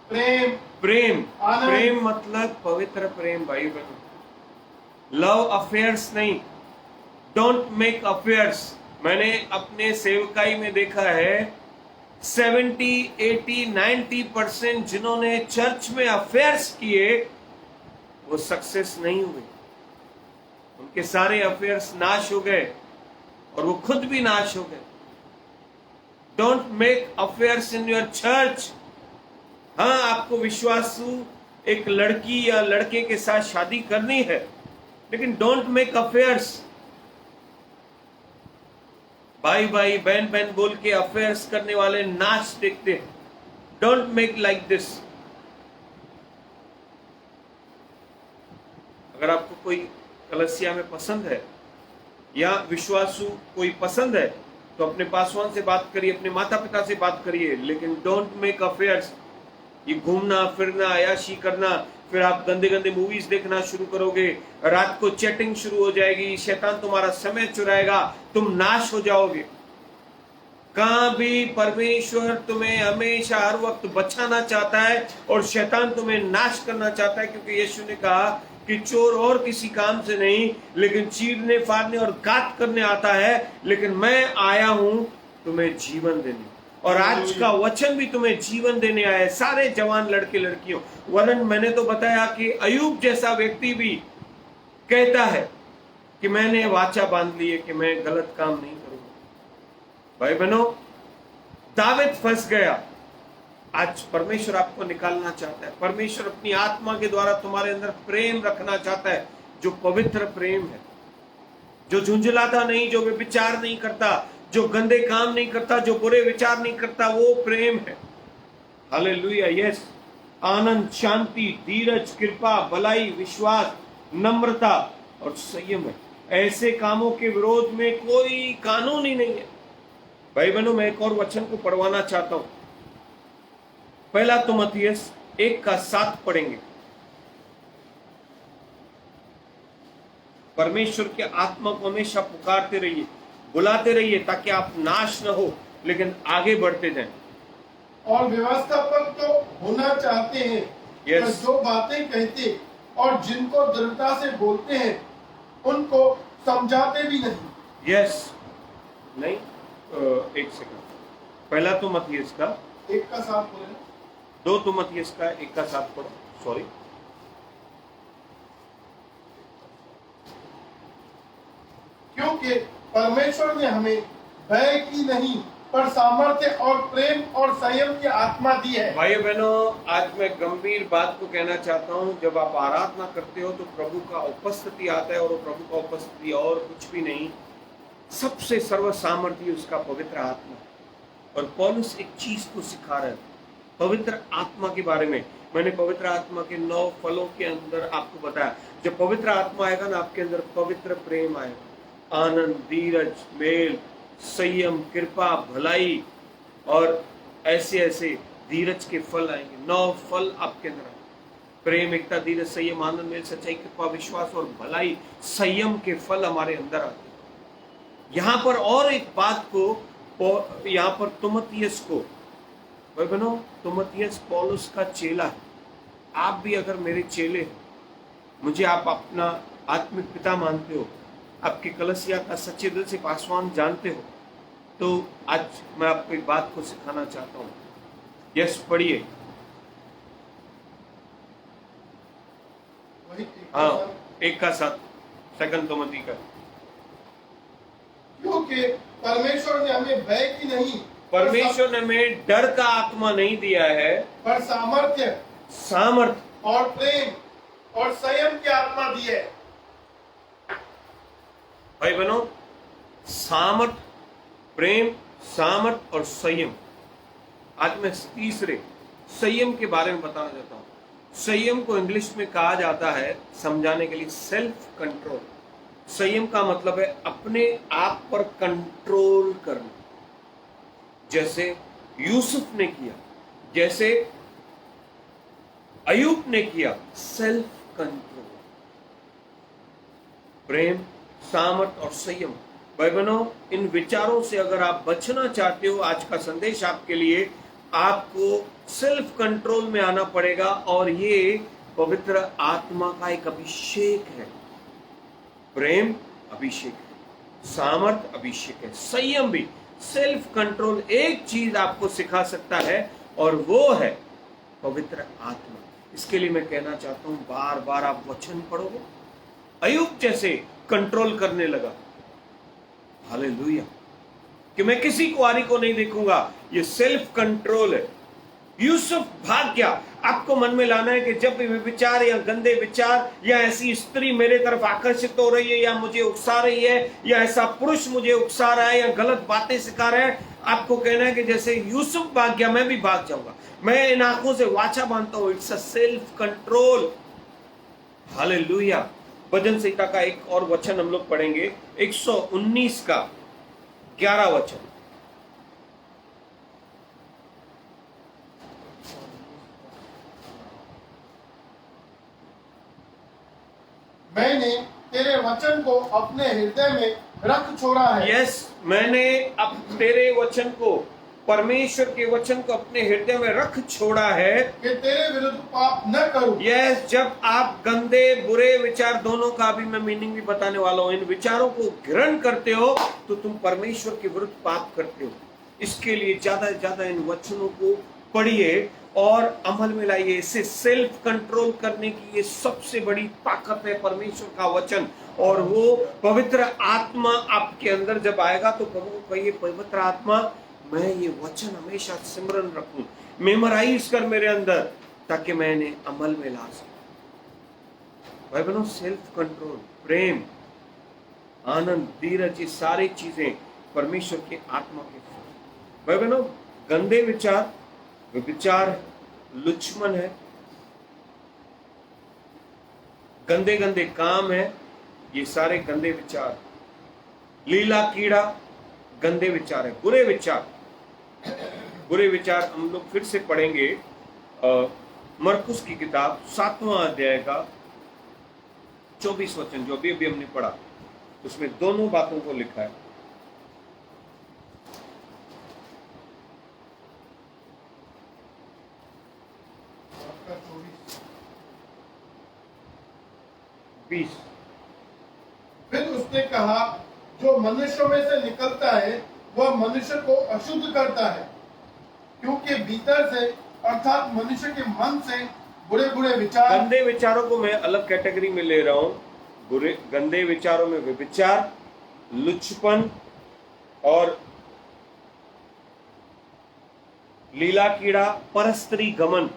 B: प्रेम,
A: प्रेम,
B: आनंद।
A: प्रेम मतलब पवित्र प्रेम। भाई बहनों, लव अफेयर्स नहीं, डोंट मेक अफेयर्स। मैंने अपने सेवकाई में देखा है 70, 80, 90% जिन्होंने चर्च में अफेयर्स किए वो सक्सेस नहीं हुए। उनके सारे अफेयर्स नाश हो गए और वो खुद भी नाश हो गए। Don't make affairs in your church. हाँ, आपको विश्वासु एक लड़की या लड़के के साथ शादी करनी है, लेकिन डोंट मेक अफेयर्स। भाई भाई, बहन बहन बोल के अफेयर्स करने वाले नाश देखते हैं। Don't make like this. अगर आपको कोई कलसिया में पसंद है या विश्वासु कोई पसंद है, तो अपने पासवान से बात करिए, अपने माता पिता से बात करिए, लेकिन डोंट मेक अफेयर्स। ये घूमना फिरना, अयाशी करना, फिर आप गंदे गंदे मूवीज देखना शुरू करोगे, रात को चैटिंग शुरू हो जाएगी, शैतान तुम्हारा समय चुराएगा, तुम नाश हो जाओगे। कहां भी परमेश्वर तुम्हें हमेशा हर वक्त बचाना चाहता है और शैतान तुम्हें नाश करना चाहता है, क्योंकि यीशु ने कहा कि चोर और किसी काम से नहीं, लेकिन चीरने फाड़ने और घात करने आता है, लेकिन मैं आया हूं तुम्हें जीवन देने। और आज का वचन भी तुम्हें जीवन देने आया है, सारे जवान लड़के लड़कियों। वरन मैंने तो बताया कि अयूब जैसा व्यक्ति भी कहता है कि मैंने वाचा बांध ली है कि मैं गलत काम नहीं करूंगा। भाई बहनों, दाविद फंस गया, आज परमेश्वर आपको निकालना चाहता है। परमेश्वर अपनी आत्मा के द्वारा तुम्हारे अंदर प्रेम रखना चाहता है, जो पवित्र प्रेम है, जो झुंझलाता नहीं, जो विचार नहीं करता, जो गंदे काम नहीं करता, जो बुरे विचार नहीं करता, वो प्रेम है। Hallelujah, yes. आनंद, शांति, धीरज, कृपा, भलाई, विश्वास, नम्रता और संयम है। ऐसे कामों के विरोध में कोई कानून ही नहीं है। भाई बहनों, मैं एक और वचन को पढ़वाना चाहता हूं। पहला तीमुथियुस 1:7 पढ़ेंगे। परमेश्वर के आत्मा को हमेशा पुकारते रहिए, बुलाते रहिए, ताकि आप नाश न हो, लेकिन आगे बढ़ते जाएं।
B: और व्यवस्थापक तो होना चाहते हैं,
A: Yes.
B: पर जो बातें कहते और जिनको दृढ़ता से बोलते हैं उनको समझाते भी नहीं।
A: यस, नहीं, एक सेकंड। पहला तीमुथियुस का
B: 1:7 बोले ना?
A: 2 तीमुथियुस का 1:7 पढ़ो। सॉरी,
B: क्योंकि परमेश्वर ने हमें भय की नहीं, पर सामर्थ्य और प्रेम और संयम की आत्मा दी है।
A: भाइयों बहनों, आज मैं गंभीर बात को कहना चाहता हूं। जब आप आराधना करते हो तो प्रभु का उपस्थिति आता है, और वो प्रभु का उपस्थिति और कुछ भी नहीं, सबसे सर्व सामर्थ्य उसका पवित्र आत्मा। और पौलुस एक चीज को सिखा रहा है पवित्र आत्मा के बारे में। मैंने पवित्र आत्मा के 9 फलों के अंदर आपको बताया। जब पवित्र आत्मा आएगा ना, आपके अंदर पवित्र प्रेम आएगा, आनंद, धीरज, मेल, संयम, कृपा, भलाई और ऐसे ऐसे धीरज के फल आएंगे। 9 फल आपके अंदर आएंगे। प्रेम, एकता, धीरज, संयम, आनंद, मेल, सच्चाई, कृपा, विश्वास और भलाई, संयम के फल हमारे अंदर आते हैं। यहाँ पर और एक बात को, यहाँ पर तीमुथियुस को, भाई बहनों, तीमुथियुस पौलुस का चेला है। आप भी अगर मेरे चेले हैं, मुझे आप अपना आत्मिक पिता मानते हो, आपके कलसिया का सच्चे दिल से पासवान जानते हो, तो आज मैं आपको एक बात को सिखाना चाहता हूँ। यस, पढ़िए। हाँ, 1:7 सेकंड तीमुथियुस का।
B: क्योंकि परमेश्वर ने हमें भय की नहीं,
A: परमेश्वर ने हमें डर का आत्मा नहीं दिया है,
B: पर सामर्थ्य
A: सामर्थ
B: और प्रेम और संयम की आत्मा दी है।
A: भाई बहनों, सामर्थ, प्रेम, सामर्थ और संयम। आज मैं तीसरे संयम के बारे में बताना चाहता हूं। संयम को इंग्लिश में कहा जाता है, समझाने के लिए, सेल्फ कंट्रोल। संयम का मतलब है अपने आप पर कंट्रोल करना, जैसे यूसुफ ने किया, जैसे अयूब ने किया। सेल्फ कंट्रोल, प्रेम, सामर्थ और संयम। भाई बहनों, इन विचारों से अगर आप बचना चाहते हो, आज का संदेश आपके लिए, आपको सेल्फ कंट्रोल में आना पड़ेगा। और ये पवित्र आत्मा का एक अभिषेक है। प्रेम अभिषेक है, सामर्थ अभिषेक है, संयम भी। सेल्फ कंट्रोल एक चीज आपको सिखा सकता है और वो है पवित्र आत्मा। इसके लिए मैं कहना चाहता हूं, बार बार आप वचन पढ़ोगे। अयूब जैसे कंट्रोल करने लगा, हालेलुया, कि मैं किसी कुआरी को नहीं देखूंगा। ये सेल्फ कंट्रोल है। यूसुफ भाग गया। आपको मन में लाना है कि जब भी विचार या गंदे विचार या ऐसी स्त्री मेरे तरफ आकर्षित हो रही है, या मुझे उकसा रही है, या ऐसा पुरुष मुझे उकसा रहा है, या गलत बातें सिखा रहा है, आपको कहना है कि जैसे यूसुफ भाग गया, मैं भी भाग जाऊंगा। मैं इन आंखों से वाचा बांधता हूं। It's a self control. Hallelujah. भजन संहिता का एक और वचन हम लोग पढ़ेंगे, 119 का 11 वचन।
B: मैंने तेरे वचन को अपने हृदय में रख छोड़ा है।
A: यस, मैंने अब तेरे वचन को, परमेश्वर के वचन को अपने हृदय में रख छोड़ा है
B: कि तेरे विरुद्ध पाप न करूं।
A: यस, जब आप गंदे बुरे विचार, दोनों का अभी मैं मीनिंग भी बताने वाला हूं, इन विचारों को ग्रहण करते हो तो तुम परमेश्वर के विरुद्ध पाप करते हो। इसके लिए ज्यादा से ज्यादा इन वचनों को पढ़िए और अमल में लाइए। इसे सेल्फ कंट्रोल करने की ये सबसे बड़ी ताकत है, परमेश्वर का वचन। और वो पवित्र आत्मा आपके अंदर जब आएगा तो प्रभु कहिए, पवित्र आत्मा, मैं ये वचन हमेशा सिमरन रखूं, मेमोराइज कर मेरे अंदर, ताकि मैं इन्हें अमल में ला सकूं। भाई बहनों, सेल्फ कंट्रोल, प्रेम, आनंद, धीरज, ये सारी चीजें परमेश्वर की आत्मा के फल। भाई बहनों, गंदे विचार, विचार लुचपन है, गंदे गंदे काम है, ये सारे गंदे विचार। लीला कीड़ा गंदे विचार है, बुरे विचार। बुरे विचार हम लोग फिर से पढ़ेंगे, मरकुस की किताब 7वां अध्याय का 24 वचन, जो अभी अभी हमने पढ़ा, उसमें दोनों बातों को लिखा है।
B: फिर उसने कहा, जो मनुष्यों में से निकलता है वह मनुष्य को अशुद्ध करता है, क्योंकि भीतर से अर्थात मनुष्य के मन से बुरे बुरे विचार।
A: गंदे विचारों को मैं अलग कैटेगरी में ले रहा हूं। बुरे गंदे विचारों में विचार, लुचपन और लीला कीड़ा, परस्त्री गमन,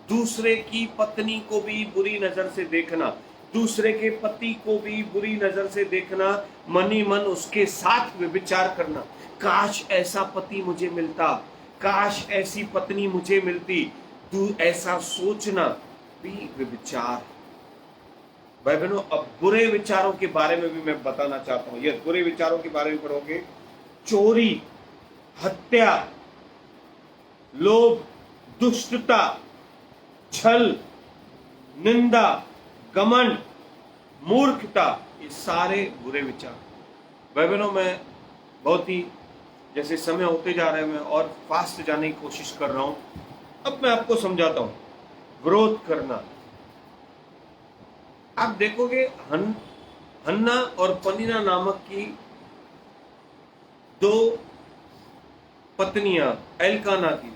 A: दूसरे की पत्नी को भी बुरी नजर से देखना, दूसरे के पति को भी बुरी नजर से देखना, मनी मन उसके साथ विचार करना। काश ऐसा पति मुझे मिलता, काश ऐसी पत्नी मुझे मिलती, तू ऐसा सोचना भी विचार। भाई बहनों, अब बुरे विचारों के बारे में भी मैं बताना चाहता हूं। ये बुरे विचारों के बारे में पढ़ोगे, चोरी, हत्या, लोभ, दुष्टता, छल, निंदा, घमंड, मूर्खता, ये सारे बुरे विचार। भाई बहनों, मैं बहुत ही, जैसे समय होते जा रहे हैं, मैं और फास्ट जाने की कोशिश कर रहा हूं। अब मैं आपको समझाता हूं। विरोध करना, आप देखोगे हन्ना और पनीना नामक की दो पत्नियां एल्काना की,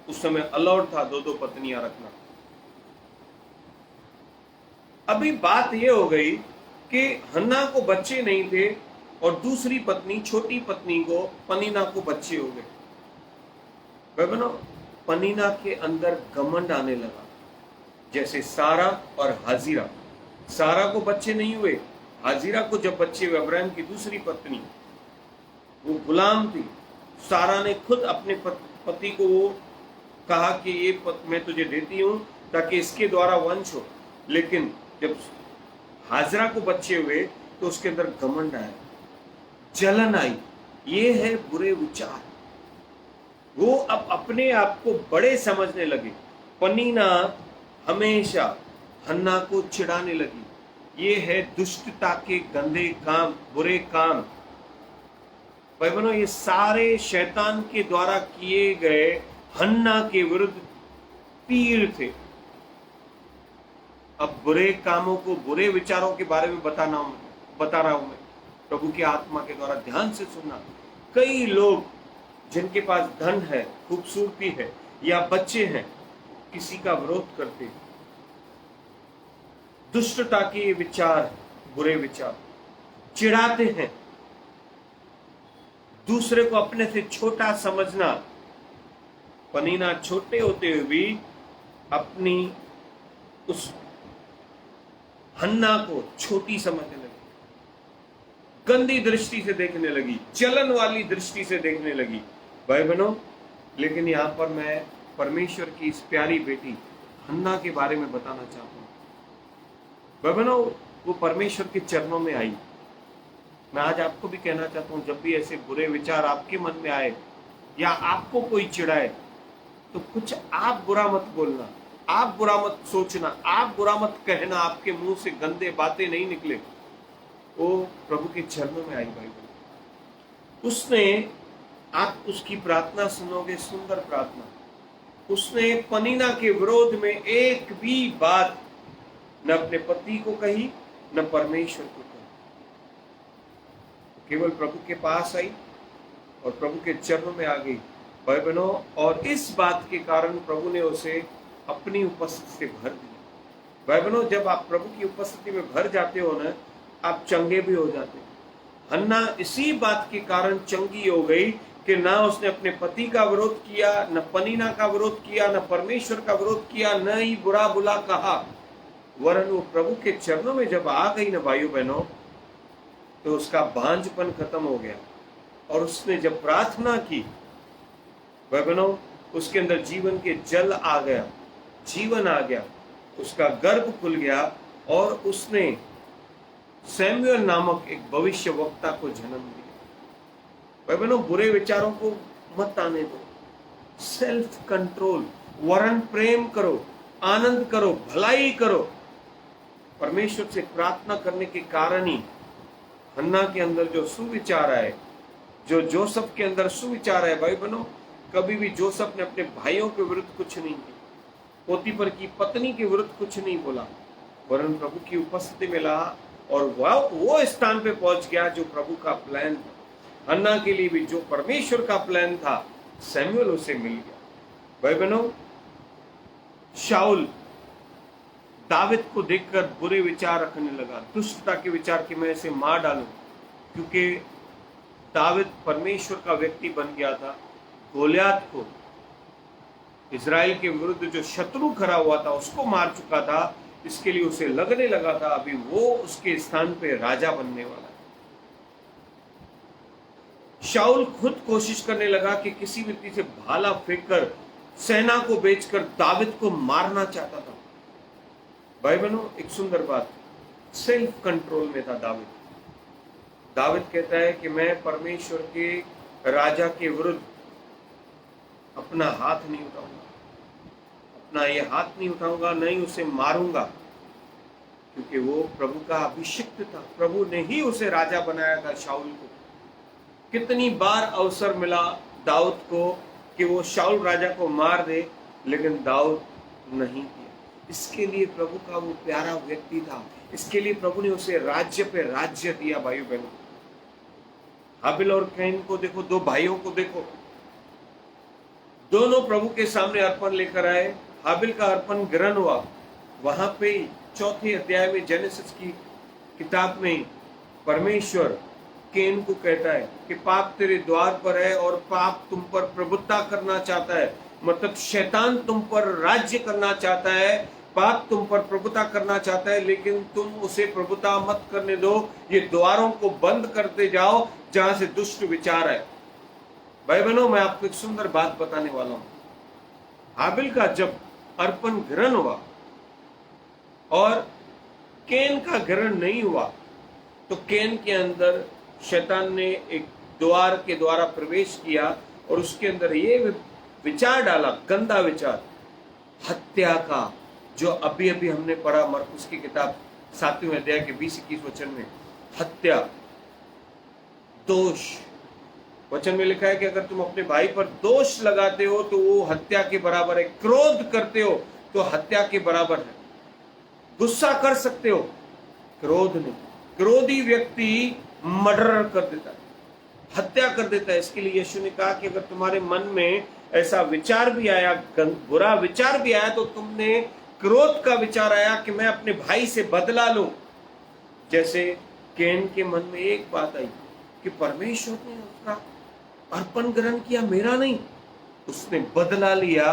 A: उस समय अलाउड था दो पत्नियां रखना। अभी बात यह हो गई कि हन्ना को बच्चे नहीं थे और दूसरी पत्नी, छोटी पत्नी को, पनीना को बच्चे हो गए। बहनों, पनीना के अंदर घमंड आने लगा। जैसे सारा और हाजिरा। सारा को बच्चे नहीं हुए, हाजिरा को जब बच्चे हुए, अब्राहम की दूसरी पत्नी, वो गुलाम थी। सारा ने खुद अपने पति को वो कहा कि ये मैं तुझे देती हूं ताकि इसके द्वारा वंश हो। लेकिन जब हाजरा को बच्चे हुए तो उसके अंदर घमंड आया, जलन आई। ये है बुरे विचार। वो अब अपने आप को बड़े समझने लगे। पनीना हमेशा हन्ना को चिढ़ाने लगी। ये है दुष्टता के गंदे काम, बुरे काम। भाई बहनों, ये सारे शैतान के द्वारा किए गए हन्ना के विरुद्ध तीर थे। अब बुरे कामों को, बुरे विचारों के बारे में बता रहा हूं मैं, प्रभु की आत्मा के द्वारा। ध्यान से सुनना। कई लोग जिनके पास धन है, खूबसूरती है या बच्चे हैं, किसी का विरोध करते हैं। दुष्टता के विचार, बुरे विचार, चिढ़ाते हैं, दूसरे को अपने से छोटा समझना। पनीना छोटे होते हुए भी अपनी उस हन्ना को छोटी समझने लगी, गंदी दृष्टि से देखने लगी, जलन वाली दृष्टि से देखने लगी। भाई बहनों, लेकिन यहां पर मैं परमेश्वर की इस प्यारी बेटी हन्ना के बारे में बताना चाहता हूं। भाई बहनों, वो परमेश्वर के चरणों में आई। मैं आज आपको भी कहना चाहता हूं, जब भी ऐसे बुरे विचार आपके मन में आए या आपको कोई चिढ़ाए, तो कुछ आप बुरा मत बोलना, आप बुरा मत सोचना, आप बुरा मत कहना, आपके मुंह से गंदे बातें नहीं निकले। वो प्रभु के चरणों में आई। भाई उसने, आप उसकी प्रार्थना सुनोगे, सुंदर प्रार्थना। उसने पनीना के विरोध में एक भी बात न अपने पति को कही, न परमेश्वर को कही। केवल प्रभु के पास आई और प्रभु के चरणों में आ गई। भाई बहनों, और इस बात के कारण प्रभु ने उसे अपनी उपस्थिति से भर दिया। भाई बहनों, जब आप प्रभु की उपस्थिति में भर जाते हो ना, आप चंगे भी हो जाते हो। हन्ना इसी बात के कारण चंगी हो गई कि ना उसने अपने पति का विरोध किया, न पनीना का विरोध किया, न परमेश्वर का विरोध किया, न ही बुरा बुला कहा। वरन वो प्रभु के चरणों में जब आ गई ना भाइयों बहनों, तो उसका बांझपन खत्म हो गया। और उसने जब प्रार्थना की, भाई बहनों, उसके अंदर जीवन के जल आ गया, जीवन आ गया, उसका गर्भ खुल गया और उसने सैमुएल नामक एक भविष्य वक्ता को जन्म दिया। भाई बहनों, बुरे विचारों को मत आने दो। सेल्फ कंट्रोल, वरन प्रेम करो, आनंद करो, भलाई करो। परमेश्वर से प्रार्थना करने के कारण ही हन्ना के अंदर जो सुविचार आए, जो जोसेफ के अंदर सुविचार आए। भाई बहनों, कभी भी जोसेफ ने अपने भाइयों के विरुद्ध कुछ नहीं किया, पोतीफर की पत्नी के विरुद्ध कुछ नहीं बोला, वरन प्रभु की उपस्थिति में ला और वो स्थान पे पहुंच गया जो प्रभु का प्लान था। हन्ना के लिए भी जो परमेश्वर का प्लान था, सैमुएल उसे मिल गया। भाई बहनों, शाऊल दाविद को देखकर बुरे विचार रखने लगा, दुष्टता के विचार कि मैं इसे मार डालूं, क्योंकि दाविद परमेश्वर का व्यक्ति बन गया था। गोलियत को, इजराइल के विरुद्ध जो शत्रु खड़ा हुआ था, उसको मार चुका था। इसके लिए उसे लगने लगा था अभी वो उसके स्थान पे राजा बनने वाला है। शाऊल खुद कोशिश करने लगा कि किसी भी रीति से भाला फेंककर, सेना को बेचकर दाविद को मारना चाहता था। भाई बहनों, एक सुंदर बात, सेल्फ कंट्रोल में था दाविद। दाविद कहता है कि मैं परमेश्वर के राजा के विरुद्ध अपना हाथ नहीं उठाऊंगा, अपना ये हाथ नहीं उठाऊंगा, नहीं उसे मारूंगा, क्योंकि वो प्रभु का अभिषिक्त था। प्रभु ने ही उसे राजा बनाया था शाऊल को। कितनी बार अवसर मिला दाऊद को कि वो शाऊल राजा को मार दे, लेकिन दाऊद नहीं किया। इसके लिए प्रभु का वो प्यारा व्यक्ति था, इसके लिए प्रभु ने उसे राज्य पे राज्य दिया। भाइयों बहनों, हाबिल और कैन को देखो, दो भाइयों को देखो, दोनों प्रभु के सामने अर्पण लेकर आए। हाबिल का अर्पण ग्रहण हुआ। वहां पे 4थे अध्याय में, जेनेसिस की किताब में, परमेश्वर कैन को कहता है कि पाप तेरे द्वार पर है और पाप तुम पर प्रभुत्ता करना चाहता है, मतलब शैतान तुम पर राज्य करना चाहता है। पाप तुम पर प्रभुता करना चाहता है, लेकिन तुम उसे प्रभुता मत करने दो। ये द्वारों को बंद करते जाओ जहां से दुष्ट विचार है। भाई बहनों, मैं आपको एक सुंदर बात बताने वाला हूं। हाबिल का जब अर्पण ग्रहण हुआ और केन का ग्रहण नहीं हुआ, तो केन के अंदर शैतान ने एक द्वार के द्वारा प्रवेश किया और उसके अंदर ये विचार डाला, गंदा विचार, हत्या का, जो अभी अभी हमने पढ़ा मरकुस की किताब 7वें अध्याय के 20-21 वचन में। हत्या, दोष, वचन में लिखा है कि अगर तुम अपने भाई पर दोष लगाते हो तो वो हत्या के बराबर है। क्रोध करते हो तो हत्या के बराबर है। गुस्सा कर सकते हो, क्रोध नहीं। क्रोधी व्यक्ति मर्डर कर देता है, हत्या कर देता है। इसके लिए यीशु ने कहा कि अगर तुम्हारे मन में ऐसा विचार भी आया, बुरा विचार भी आया, तो तुमने क्रोध का विचार आया कि मैं अपने भाई से बदला लूं। जैसे केन के मन में एक बात आई कि परमेश्वर ने उसका अर्पण ग्रहण किया, मेरा नहीं। उसने बदला लिया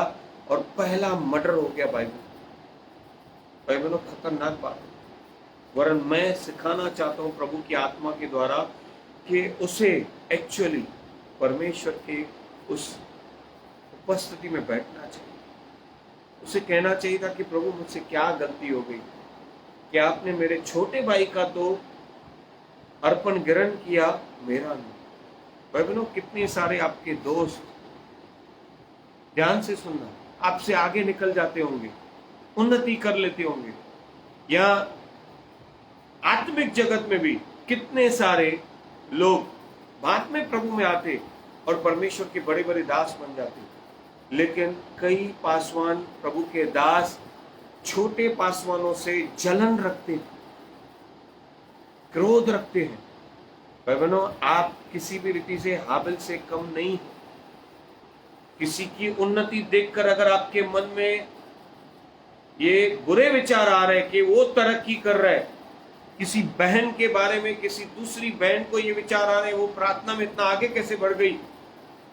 A: और पहला मर्डर हो गया। भाई बहनों, खतरनाक बात है। वरन मैं सिखाना चाहता हूं प्रभु की आत्मा के द्वारा कि उसे एक्चुअली परमेश्वर के उस उपस्थिति में बैठना चाहिए। उसे कहना चाहिए था कि प्रभु मुझसे क्या गलती हो गई कि आपने मेरे छोटे भाई का तो अर्पण ग्रहण किया, मेरा नहीं। भाई बहनों, कितने सारे आपके दोस्त, ध्यान से सुनना, आपसे आगे निकल जाते होंगे, उन्नति कर लेते होंगे, या आत्मिक जगत में भी कितने सारे लोग बाद में प्रभु में आते और परमेश्वर के बड़े बड़े दास बन जाते। लेकिन कई पासवान प्रभु के दास छोटे पासवानों से जलन रखते, क्रोध रखते हैं। भाई बहनों, आप किसी भी रीति से हाबिल से कम नहीं है। किसी की उन्नति देखकर अगर आपके मन में ये बुरे विचार आ रहे हैं कि वो तरक्की कर रहा है, किसी बहन के बारे में, किसी दूसरी बहन को ये विचार आ रहे हैं वो प्रार्थना में इतना आगे कैसे बढ़ गई,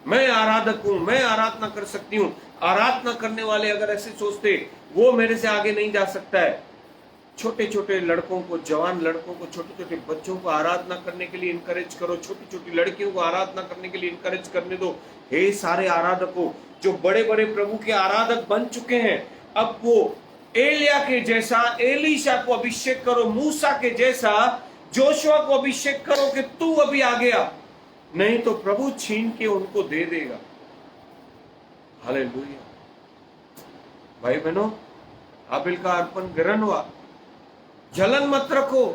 A: मैं आराधक हूं, मैं आराधना कर सकती हूं। आराधना करने वाले अगर ऐसे सोचते, वो मेरे से आगे नहीं जा सकता है। छोटे छोटे लड़कों को, जवान लड़कों को, छोटे छोटे बच्चों को आराधना करने के लिए इनकरेज करो, छोटी छोटी लड़कियों को आराधना करने के लिए इनकरेज करने दो। हे सारे आराधकों, जो बड़े बड़े प्रभु के आराधक बन चुके हैं, अब वो एलिया के जैसा एलीशा को अभिषेक करो, मूसा के जैसा जोशुआ को अभिषेक करो कि तू अभी आ गया, नहीं तो प्रभु छीन के उनको दे देगा। हालेलुया। भाई बहनों, हाबिल का अर्पण ग्रहण हुआ, जलन मत रखो।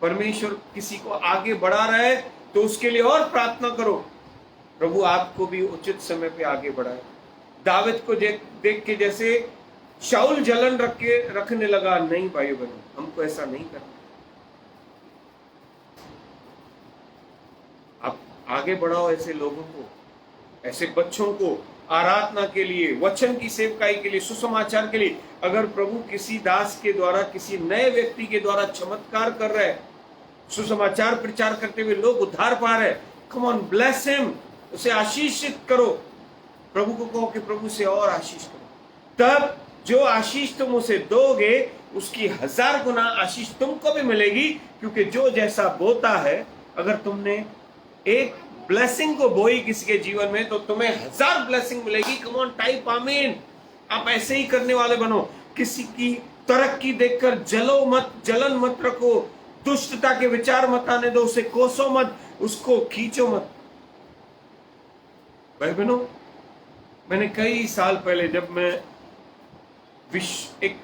A: परमेश्वर किसी को आगे बढ़ा रहा है तो उसके लिए और प्रार्थना करो, प्रभु आपको भी उचित समय पे आगे बढ़ाए। दाऊद को देख के जैसे शाऊल जलन रखने लगा, नहीं भाई बहनों, हमको ऐसा नहीं करना। आप आगे बढ़ाओ ऐसे लोगों को, ऐसे बच्चों को आराधना के लिए, वचन की सेवकाई के लिए, सुसमाचार के लिए। अगर प्रभु किसी दास के द्वारा, किसी नए व्यक्ति के द्वारा चमत्कार कर रहे हैं, सुसमाचार प्रचार करते हुए लोग उद्धार पा रहे हैं, कम ऑन, ब्लेस हिम, उसे आशीषित करो। प्रभु को कहो कि प्रभु से और आशीष करो, तब जो आशीष तुम उसे दोगे उसकी 1000 गुना आशीष तुमको भी मिलेगी। क्योंकि जो जैसा बोता है, अगर तुमने एक ब्लेसिंग को बोई किसी के जीवन में, तो तुम्हें 1000 ब्लेसिंग मिलेगी। कम ऑन, टाइप आमीन। आप ऐसे ही करने वाले बनो। किसी की तरक्की देखकर जलन मत रखो, दुष्टता के विचार मत आने दो, उसे कोसो मत, उसको खींचो मत। भाई बहनों, मैंने कई साल पहले, जब मैं एक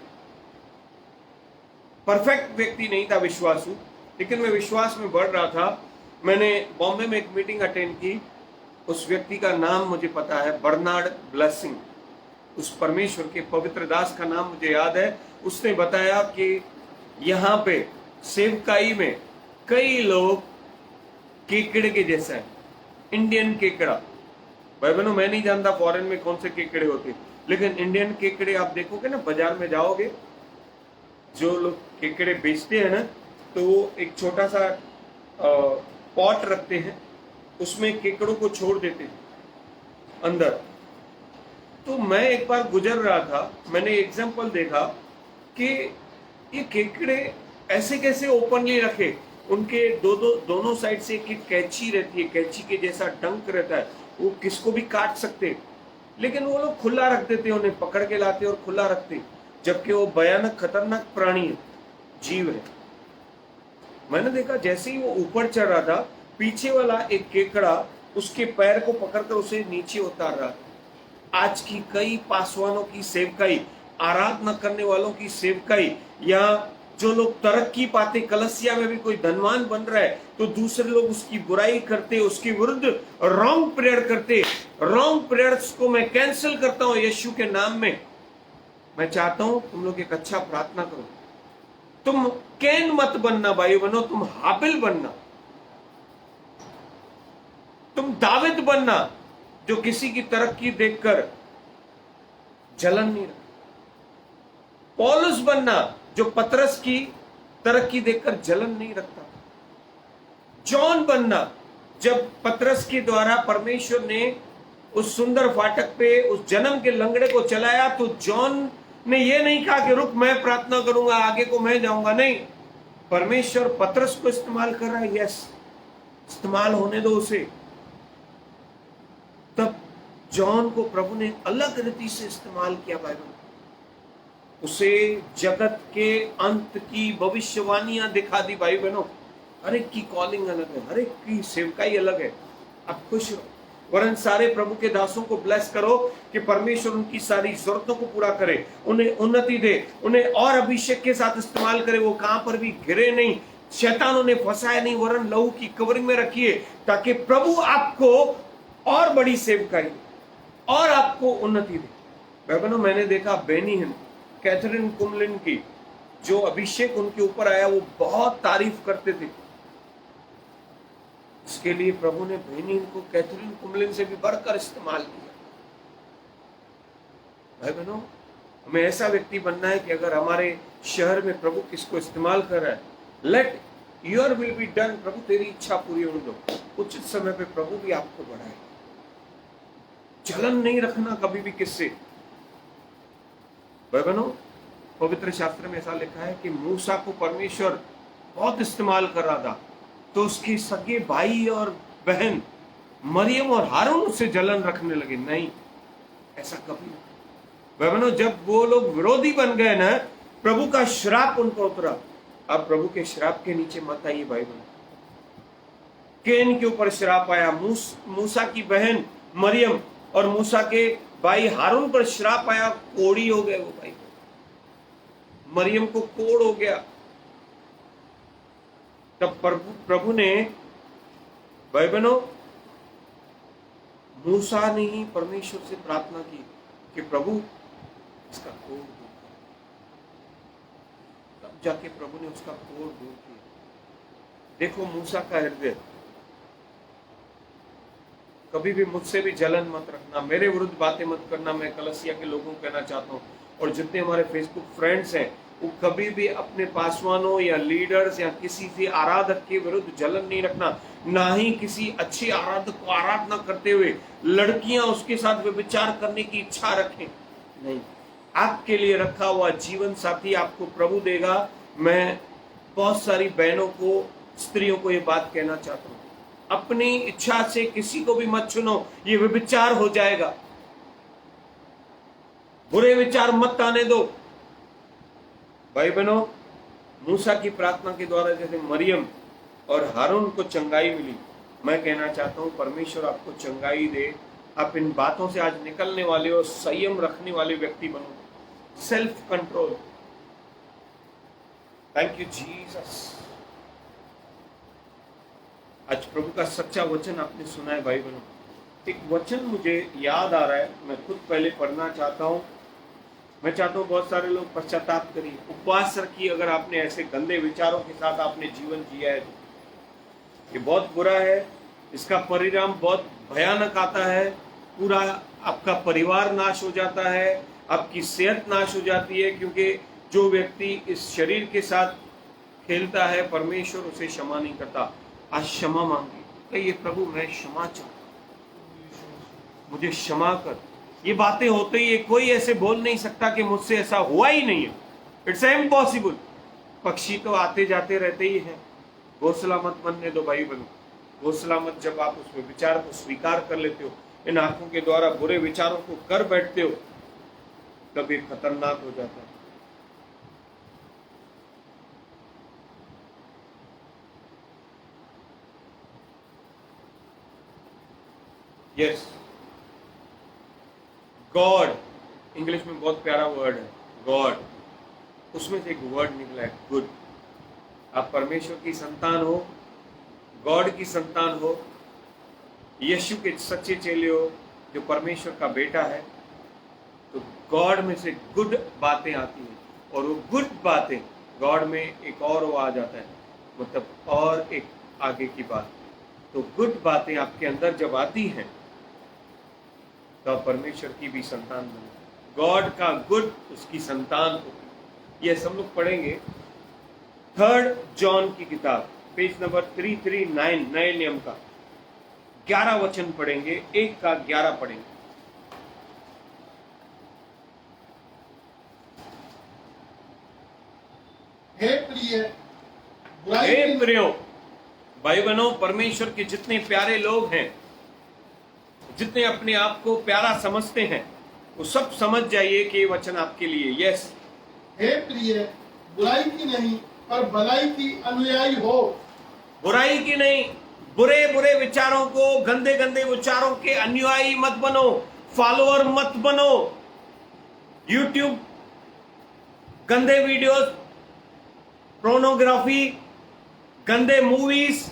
A: परफेक्ट व्यक्ति नहीं था, विश्वासु, लेकिन मैं विश्वास में बढ़ रहा था, मैंने बॉम्बे में एक मीटिंग अटेंड की। उस व्यक्ति का नाम मुझे पता है, बर्नार्ड ब्लेसिंग। उस परमेश्वर के पवित्र दास का नाम मुझे याद है। उसने बताया कि यहाँ पे सेवकाई में कई लोग केकड़े के जैसा है, इंडियन केकड़ा। भाई बहनों, मैं नहीं जानता फॉरेन में कौन से केकड़े होते, लेकिन इंडियन केकड़े आप देखोगे ना, बाजार में जाओगे, जो लोग केकड़े बेचते हैं ना, तो वो एक छोटा सा पॉट रखते हैं, उसमें केकड़ों को छोड़ देते हैं अंदर। तो मैं एक बार गुजर रहा था, मैंने एग्जाम्पल देखा कि ये केकड़े ऐसे कैसे ओपनली रखे, उनके दोनों साइड से एक कैंची रहती है, कैंची के जैसा डंक रहता है, वो किसको भी काट सकते, लेकिन वो लोग खुला रख देते, उन्हें पकड़ के लाते और खुला रखते, जबकि वो भयानक खतरनाक प्राणी है, जीव है। मैंने देखा जैसे ही वो ऊपर चढ़ रहा था, पीछे वाला एक केकड़ा उसके पैर को पकड़कर उसे नीचे उतार रहा था। आज की कई पासवानों की सेवकाई, आराधना करने वालों की सेवकाई, या जो लोग तरक्की पाते, कलसिया में भी कोई धनवान बन रहा है तो दूसरे लोग उसकी बुराई करते, उसके विरुद्ध रॉन्ग प्रेयर करते। रॉन्ग प्रेयर्स को मैं कैंसिल करता हूं यीशु के नाम में। मैं चाहता हूं तुम लोग एक अच्छा प्रार्थना करो। तुम कैन मत बनना भाई बनो, तुम हाबिल बनना, तुम दाविद बनना, जो किसी की तरक्की देखकर जलन नहीं रखता। पौलुस बनना, जो पतरस की तरक्की देखकर जलन नहीं रखता। जॉन बनना, जब पतरस के द्वारा परमेश्वर ने उस सुंदर फाटक पे उस जन्म के लंगड़े को चलाया, तो जॉन ने यह नहीं कहा कि रुक मैं प्रार्थना करूंगा, आगे को मैं जाऊंगा। नहीं, परमेश्वर पतरस को इस्तेमाल कर रहा है। यस, इस्तेमाल होने दो उसे। तब जॉन को प्रभु ने अलग रीति से इस्तेमाल किया बाइबल। उसे जगत के अंत की भविष्यवाणियां दिखा दी भाई बहनों। हर एक की कॉलिंग अलग है, हर एक की सेवकाई अलग है। आप खुश रहो, वरन सारे प्रभु के दासों को ब्लेस करो कि परमेश्वर उनकी सारी जरूरतों को पूरा करे, उन्हें उन्नति दे, उन्हें और अभिषेक के साथ इस्तेमाल करे। वो कहां पर भी गिरे नहीं, शैतान उन्हें फंसाए नहीं, वरन लहू की कवरिंग में रखिए, ताकि प्रभु आपको और बड़ी सेवकाई और आपको उन्नति दे। भाई बहनों, मैंने देखा बेनी हिन, कैथरीन कुमलिन की जो अभिषेक उनके ऊपर आया, वो बहुत तारीफ करते थे। इसके लिए प्रभु ने बेनी को कैथरीन कुमलिन से भी बढ़कर इस्तेमाल किया। भाई बहनों, हमें ऐसा व्यक्ति बनना है कि अगर हमारे शहर में प्रभु किसको इस्तेमाल कर रहा है, let your will be done, प्रभु तेरी इच्छा पूरी होने दो। उचित समय पे प्रभु भी आपको बढ़ाए। जलन नहीं रखना कभी भी किससे। भाई बहनों, पवित्र शास्त्र में ऐसा लिखा है कि मूसा को परमेश्वर बहुत इस्तेमाल कर रहा था, तो उसके सगे भाई और बहन मरियम और हारून उससे जलन रखने लगे। नहीं, ऐसा कभी नहीं। भाई बहनों, जब वो लोग विरोधी बन गए ना, प्रभु का श्राप उन पर उतरा। अब प्रभु के श्राप के नीचे मत आइए भाई बहनों। केन के ऊपर श्राप आया, मूसा की बहन मरियम और मूसा के भाई हारून पर श्राप आया, कोड़ी हो गए वो भाई। मरियम को कोड़ हो गया। तब प्रभु ने, भाई बहनों, मूसा ने ही परमेश्वर से प्रार्थना की कि प्रभु इसका कोड़ दूर। तब जाके प्रभु ने उसका कोड़ दूर किया। देखो मूसा का हृदय। कभी भी मुझसे भी जलन मत रखना, मेरे विरुद्ध बातें मत करना। मैं कलसिया के लोगों को कहना चाहता हूँ, और जितने हमारे फेसबुक फ्रेंड्स हैं, वो कभी भी अपने पासवानों या लीडर्स या किसी से आराधक के विरुद्ध जलन नहीं रखना। ना ही किसी अच्छे आराधक को आराधना करते हुए लड़कियां उसके साथ व्यभिचार करने की इच्छा रखें। नहीं, आपके लिए रखा हुआ जीवन साथी आपको प्रभु देगा। मैं बहुत सारी बहनों को, स्त्रियों को ये बात कहना चाहता हूँ, अपनी इच्छा से किसी को भी मत चुनो, ये व्यभिचार हो जाएगा। बुरे विचार मत आने दो। भाई बहनों, मूसा की प्रार्थना के द्वारा जैसे मरियम और हारून को चंगाई मिली, मैं कहना चाहता हूं परमेश्वर आपको चंगाई दे। आप इन बातों से आज निकलने वाले और संयम रखने वाले व्यक्ति बनो। Self control. Thank you Jesus. आज प्रभु का सच्चा वचन आपने सुना है भाई बहनों। एक वचन मुझे याद आ रहा है, मैं खुद पहले पढ़ना चाहता हूं। मैं चाहता हूं बहुत सारे लोग पश्चाताप करिए, उपवास रखिए। अगर आपने ऐसे गंदे विचारों के साथ आपने जीवन जिया है तो ये बहुत बुरा है। इसका परिणाम बहुत भयानक आता है। पूरा आपका परिवार नाश हो जाता है, आपकी सेहत नाश हो जाती है, क्योंकि जो व्यक्ति इस शरीर के साथ खेलता है, परमेश्वर उसे क्षमा नहीं करता। आज क्षमा मांगिए, कहिए प्रभु मैं क्षमा चाहता हूं, मुझे क्षमा कर। ये बातें होते ही कोई ऐसे बोल नहीं सकता कि मुझसे ऐसा हुआ ही नहीं है। It's impossible. पक्षी तो आते जाते रहते ही हैं, घोंसला मत बनने दो भाई बनो। घोंसला मत, जब आप उसमें विचार को स्वीकार कर लेते हो, इन आंखों के द्वारा बुरे विचारों को कर बैठते हो, तब ये खतरनाक हो जाता है। यस, गॉड, इंग्लिश में बहुत प्यारा वर्ड है गॉड, उसमें से एक वर्ड निकला है गुड। आप परमेश्वर की संतान हो, गॉड की संतान हो, यीशु के सच्चे चेले हो, जो परमेश्वर का बेटा है, तो गॉड में से गुड बातें आती हैं, और वो गुड बातें गॉड में एक और वो आ जाता है, मतलब और एक आगे की बात। तो गुड बातें आपके अंदर जब आती हैं तो आप परमेश्वर की भी संतान बने, गॉड का गुड उसकी संतान होगी। ये सब लोग पढ़ेंगे 3 जॉन की किताब, पेज नंबर 339, नए नियम का 11 वचन पढ़ेंगे, 1 का 11 पढ़ेंगे।
B: हे प्रिय, बुराई
A: हे
B: की
A: प्रियो, भाई बहनों, परमेश्वर के जितने प्यारे लोग हैं, जितने अपने आप को प्यारा समझते हैं, वो सब समझ जाइए कि ये वचन आपके लिए। यस,
B: हे प्रिय, बुराई की नहीं पर भलाई की अनुयायी हो।
A: बुराई की नहीं, बुरे बुरे विचारों को, गंदे गंदे विचारों के अनुयायी मत बनो, फॉलोअर मत बनो। यूट्यूब, गंदे वीडियोस, पोर्नोग्राफी, गंदे मूवीज,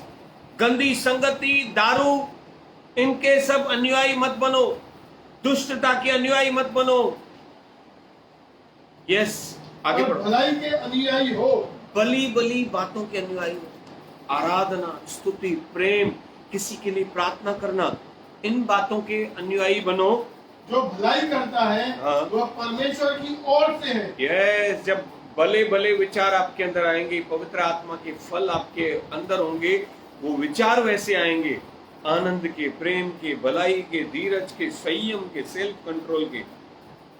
A: गंदी संगति, दारू, इनके सब अनुयायी मत बनो, दुष्टता के अनुयायी मत बनो। यस, आगे
B: और
A: बढ़ो।
B: भलाई के अनुयायी हो।
A: बली बली बातों के अनुयायी हो, आराधना, स्तुति, प्रेम, किसी के लिए प्रार्थना करना, इन बातों के अनुयायी बनो।
B: जो भलाई करता है
A: हाँ।
B: वह परमेश्वर की ओर से है।
A: यस, जब भले भले विचार आपके अंदर आएंगे, पवित्र आत्मा के फल आपके अंदर होंगे, वो विचार वैसे आएंगे, आनंद के, प्रेम के, भलाई के, धीरज के, संयम के, सेल्फ कंट्रोल के,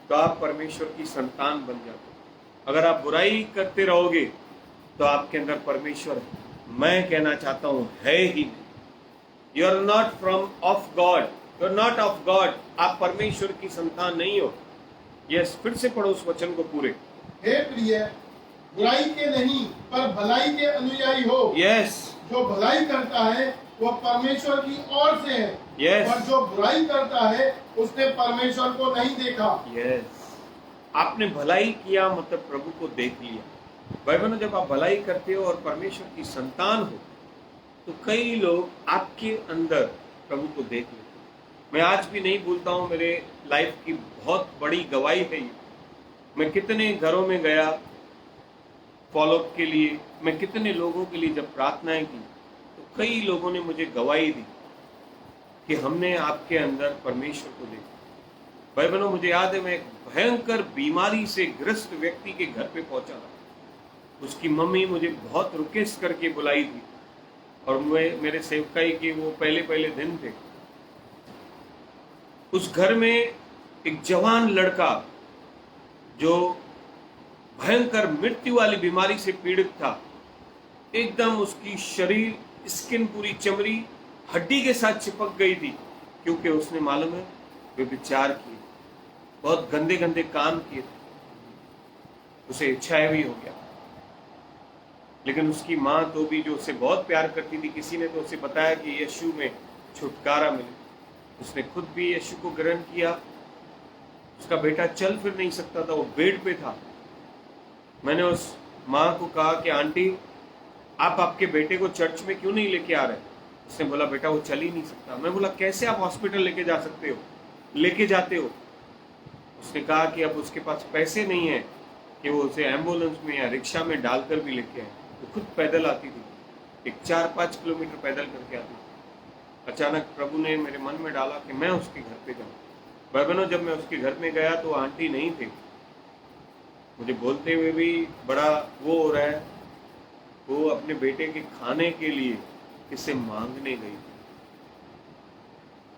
A: तो आप परमेश्वर की संतान बन जाते हो। अगर आप बुराई करते रहोगे तो आपके अंदर परमेश्वर, मैं कहना चाहता हूं, है ही नहीं। You are not from of God, you are not of God, आप परमेश्वर की संतान नहीं हो। यस, फिर से पढ़ो उस वचन को पूरे।
B: हे प्रिय, बुराई के नहीं पर भलाई के अनुयायी हो।
A: यस,
B: जो भलाई करता है वह परमेश्वर की ओर से है।
A: Yes.
B: और जो बुराई करता है उसने परमेश्वर को नहीं देखा।
A: यस, आपने भलाई किया मतलब प्रभु को देख लिया। भाई बहनों, जब आप भलाई करते हो और परमेश्वर की संतान हो, तो कई लोग आपके अंदर प्रभु को देख लेते हैं। मैं आज भी नहीं भूलता हूँ, मेरे लाइफ की बहुत बड़ी गवाही है ये। मैं कितने घरों में गया फॉलोअप के लिए, मैं कितने लोगों के लिए जब प्रार्थनाएं की, तो कई लोगों ने मुझे गवाही दी कि हमने आपके अंदर परमेश्वर को देखा। भाई बहनों, मुझे याद है, मैं एक भयंकर बीमारी से ग्रस्त व्यक्ति के घर पे पहुंचा था। उसकी मम्मी मुझे बहुत रिक्वेस्ट करके बुलाई थी, और मेरे सेवकाई के वो पहले दिन थे। उस घर में एक जवान लड़का जो भयंकर मृत्यु वाली बीमारी से पीड़ित था, एकदम उसकी शरीर, स्किन पूरी चमड़ी हड्डी के साथ चिपक गई थी, क्योंकि उसने, मालूम है, वे विचार किए, बहुत गंदे गंदे काम किए थे, उसे इच्छाएं भी हो गया। लेकिन उसकी माँ तो भी, जो उसे बहुत प्यार करती थी, किसी ने तो उसे बताया कि यीशु में छुटकारा मिले। उसने खुद भी यीशु को ग्रहण किया। उसका बेटा चल फिर नहीं सकता था, वो बेड पे था। मैंने उस माँ को कहा कि आंटी, आप आपके बेटे को चर्च में क्यों नहीं लेके आ रहे? उसने बोला, बेटा वो चल ही नहीं सकता। मैं बोला, कैसे आप हॉस्पिटल लेके जा सकते हो, लेके जाते हो? उसने कहा कि अब उसके पास पैसे नहीं है कि वो उसे एम्बुलेंस में या रिक्शा में डालकर भी लेके आए। वो खुद पैदल आती थी, एक 4-5 किलोमीटर पैदल करके आती थी। अचानक प्रभु ने मेरे मन में डाला कि मैं उसके घर पे जाऊँ। भाई बहनों, जब मैं उसके घर में गया तो आंटी नहीं थे। मुझे बोलते हुए भी बड़ा वो हो रहा है, वो अपने बेटे के खाने के लिए किससे मांगने गई थी।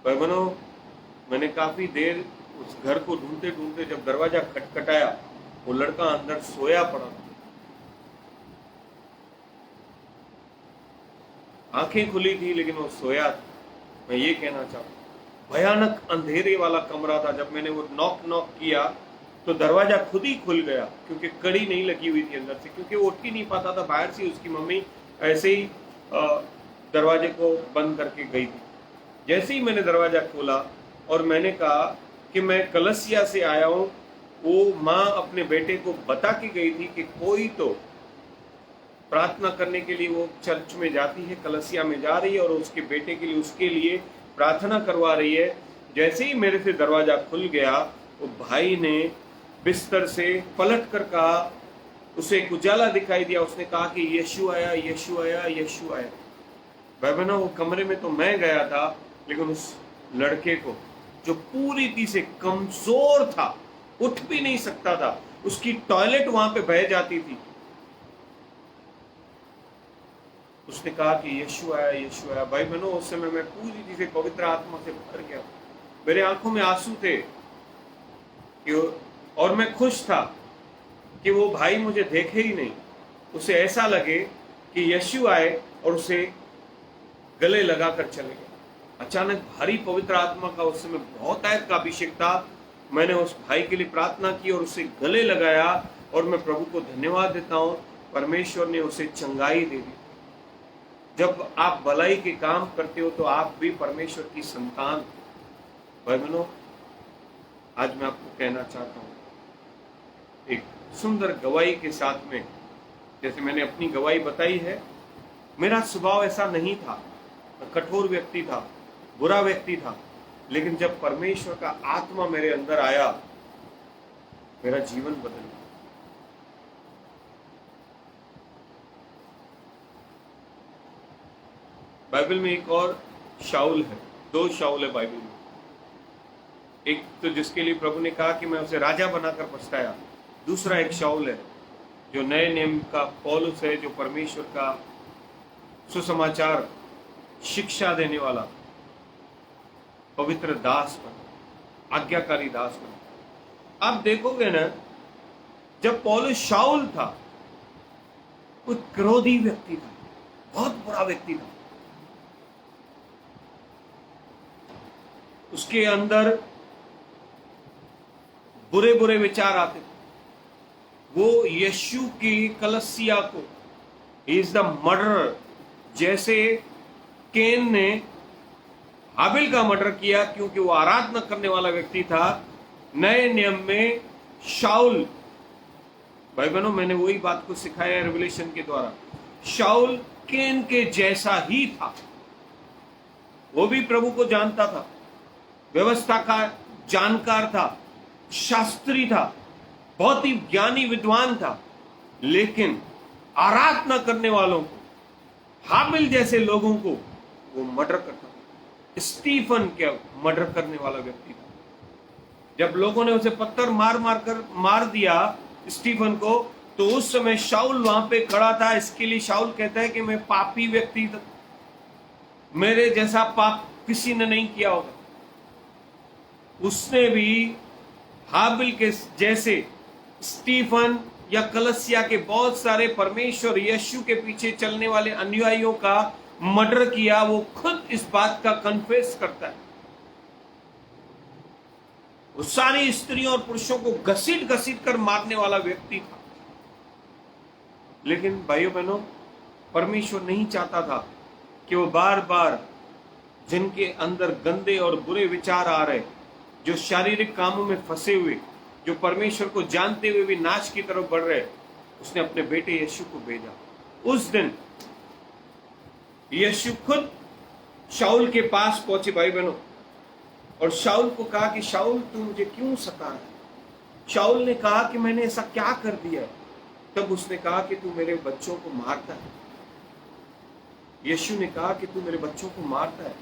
A: भाई बहनों, मैंने काफी देर उस घर को ढूंढते ढूंढते जब दरवाजा खटखटाया वो लड़का अंदर सोया पड़ा था, आंखें खुली थी लेकिन वो सोया था। मैं ये कहना चाहता हूं, भयानक अंधेरे वाला कमरा था। जब मैंने वो नॉक नॉक किया तो दरवाजा खुद ही खुल गया, क्योंकि कड़ी नहीं लगी हुई थी अंदर से, क्योंकि वो उठ ही नहीं पाता था बाहर से। उसकी मम्मी ऐसे ही दरवाजे को बंद करके गई थी। जैसे ही मैंने दरवाजा खोला और मैंने कहा कि मैं कलसिया से आया हूं, वो माँ अपने बेटे को बता के गई थी कि कोई तो प्रार्थना करने के लिए वो चर्च में जाती है, कलसिया में जा रही है और उसके बेटे के लिए, उसके लिए प्रार्थना करवा रही है। जैसे ही मेरे से दरवाजा खुल गया, वो भाई ने बिस्तर से पलट कर कहा, उसे एक उजाला दिखाई दिया, उसने कहा कि यीशु आया, यीशु आया, यीशु आया। भाई बहनों, वो कमरे में तो मैं गया था, लेकिन उस लड़के को, जो पूरी तरह से कमजोर था, उठ भी नहीं सकता था, उसकी टॉयलेट वहां पे बह जाती थी, उसने कहा कि यीशु आया, यीशु आया। भाई बहनों, उस समय मैं पूरी तरह से पवित्र आत्मा से भर गया। मेरे आंखों में आंसू थे और मैं खुश था कि वो भाई मुझे देखे ही नहीं, उसे ऐसा लगे कि यीशु आए और उसे गले लगाकर चले गए। अचानक भारी पवित्र आत्मा का उस समय बहुत आयत का अभिषेक था। मैंने उस भाई के लिए प्रार्थना की और उसे गले लगाया, और मैं प्रभु को धन्यवाद देता हूं, परमेश्वर ने उसे चंगाई दे दी। जब आप भलाई के काम करते हो तो आप भी परमेश्वर की संतान। भाई बहनों, आज मैं आपको कहना चाहता हूं, एक सुंदर गवाही के साथ में, जैसे मैंने अपनी गवाही बताई है, मेरा स्वभाव ऐसा नहीं था, मैं कठोर व्यक्ति था, बुरा व्यक्ति था, लेकिन जब परमेश्वर का आत्मा मेरे अंदर आया, मेरा जीवन बदल गया। बाइबल में एक और शाऊल है, दो शाऊल है बाइबल में। एक तो जिसके लिए प्रभु ने कहा कि मैं उसे राजा बनाकर पछताया, दूसरा एक शाऊल है जो नए नियम का पौलुस है, जो परमेश्वर का सुसमाचार शिक्षा देने वाला पवित्र दास बना, आज्ञाकारी दास बना। आप देखोगे ना, जब पौलुस शाऊल था, वो क्रोधी व्यक्ति था, बहुत बुरा व्यक्ति था, उसके अंदर बुरे बुरे विचार आते थे। वो यीशु की कलसिया को, इज द मर्डरर, जैसे केन ने हाबिल का मर्डर किया क्योंकि वो आराधना करने वाला व्यक्ति था। नए नियम में शाऊल, भाई बहनों, मैंने वही बात को सिखाया रेवलेशन के द्वारा, शाऊल केन के जैसा ही था। वो भी प्रभु को जानता था, व्यवस्था का जानकार था, शास्त्री था, बहुत ही ज्ञानी विद्वान था, लेकिन आराधना करने वालों को, हाबिल जैसे लोगों को वो मर्डर करता था। स्टीफन के मर्डर करने वाला व्यक्ति था। जब लोगों ने उसे पत्थर मार मार कर मार दिया स्टीफन को, तो उस समय शाऊल वहां पे खड़ा था। इसके लिए शाऊल कहता है कि मैं पापी व्यक्ति था, मेरे जैसा पाप किसी ने नहीं किया होगा। उसने भी हाबिल के जैसे स्टीफन या कलसिया के बहुत सारे परमेश्वर यीशु के पीछे चलने वाले अनुयायियों का मर्डर किया। वो खुद इस बात का कन्फेस करता है। वो सारी स्त्रियों और पुरुषों को घसीट घसीट कर मारने वाला व्यक्ति था। लेकिन भाइयों बहनों, परमेश्वर नहीं चाहता था कि वो बार बार जिनके अंदर गंदे और बुरे विचार आ रहे, जो शारीरिक कामों में फंसे हुए, जो परमेश्वर को जानते हुए भी नाश की तरफ बढ़ रहे, उसने अपने बेटे यीशु को भेजा। उस दिन यीशु खुद शाऊल के पास पहुंचे भाई बहनों, और शाऊल को कहा कि शाऊल, तू मुझे क्यों सता रहा है? शाऊल ने कहा कि मैंने ऐसा क्या कर दिया है? तब उसने कहा कि तू मेरे बच्चों को मारता है। यीशु ने कहा कि तू मेरे बच्चों को मारता है,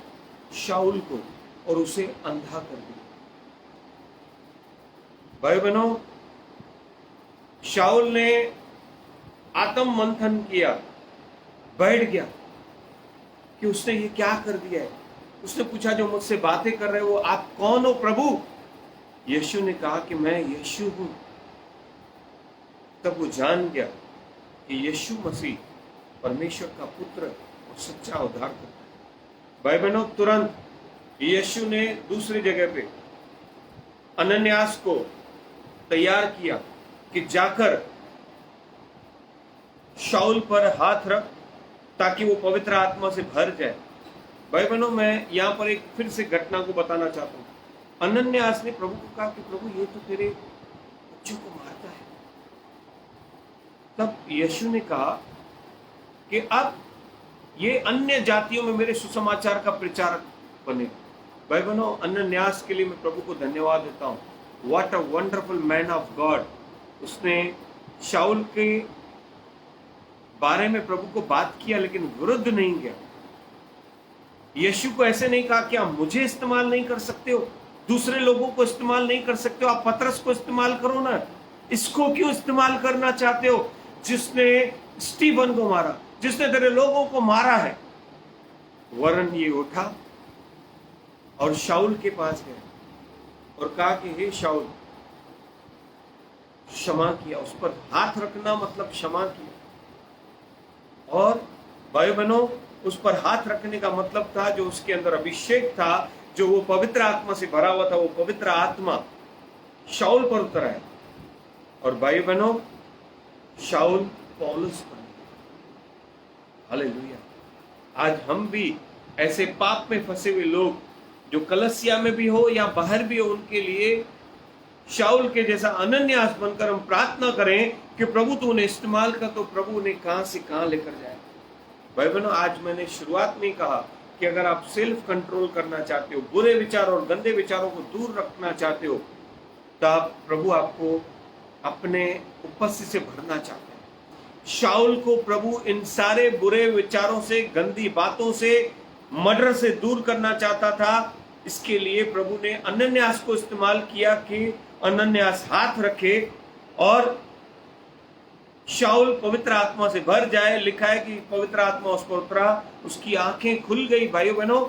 A: शाऊल को, और उसे अंधा कर दिया। भाई बहनों, शाऊल ने आत्म मंथन किया, बैठ गया कि उसने ये क्या कर दिया है। उसने पूछा, जो मुझसे बातें कर रहे हो, आप कौन हो प्रभु? यीशु ने कहा कि मैं यीशु हूं। तब वो जान गया कि यीशु मसीह परमेश्वर का पुत्र और सच्चा उद्धार करता है। भाई बहनों, तुरंत यीशु ने दूसरी जगह पे अनन्यास को तैयार किया कि जाकर शाऊल पर हाथ रख ताकि वो पवित्र आत्मा से भर जाए। भाई बहनों, मैं यहां पर एक फिर से घटना को बताना चाहता हूं। अनन्यास ने प्रभु को कहा कि प्रभु, ये तो तेरे बच्चों को मारता है। तब यीशु ने कहा कि अब ये अन्य जातियों में मेरे सुसमाचार का प्रचारक बने। भाई बहनों, अनन्यास के लिए मैं प्रभु को धन्यवाद देता हूं। What a wonderful man of God. उसने शाऊल के बारे में प्रभु को बात किया, लेकिन विरुद्ध नहीं गया। यीशु को ऐसे नहीं कहा कि आप मुझे इस्तेमाल नहीं कर सकते हो, दूसरे लोगों को इस्तेमाल नहीं कर सकते हो, आप पतरस को इस्तेमाल करो ना। इसको क्यों इस्तेमाल करना चाहते हो जिसने स्टीफन को मारा, जिसने तेरे लोगों को मारा है? वरन ये उठा और शाऊल के पास गया और कहा कि हे शाऊल, क्षमा किया। उस पर हाथ रखना मतलब क्षमा किया। और भाई बहनों, उस पर हाथ रखने का मतलब था जो उसके अंदर अभिषेक था, जो वो पवित्र आत्मा से भरा हुआ था, वो पवित्र आत्मा शाऊल पर उतर आया। और भाई बहनों, शाऊल पौलुस बन गया। हालेलुया। आज हम भी ऐसे पाप में फंसे हुए लोग जो कलसिया में भी हो या बाहर भी हो, उनके लिए शाऊल के जैसा अनन्यास बनकर हम प्रार्थना करें कि प्रभु तू उन्हें इस्तेमाल कर, तो प्रभु उन्हें कहां से कहां लेकर जाए। भाई बहनों, आज मैंने शुरुआत में कहा कि अगर आप सेल्फ कंट्रोल करना चाहते हो, बुरे विचार और गंदे विचारों को दूर रखना चाहते हो, तब प्रभु आपको अपने उपस्थिति से भरना चाहते हैं। शाऊल को प्रभु इन सारे बुरे विचारों से, गंदी बातों से, मर्डर से दूर करना चाहता था। इसके लिए प्रभु ने अनन्यास को इस्तेमाल किया कि अनन्यास हाथ रखे और शाऊल पवित्र आत्मा से भर जाए। लिखा है कि पवित्र आत्मा उस पर उतरा, उसकी आंखें खुल गई। भाइयों बहनों,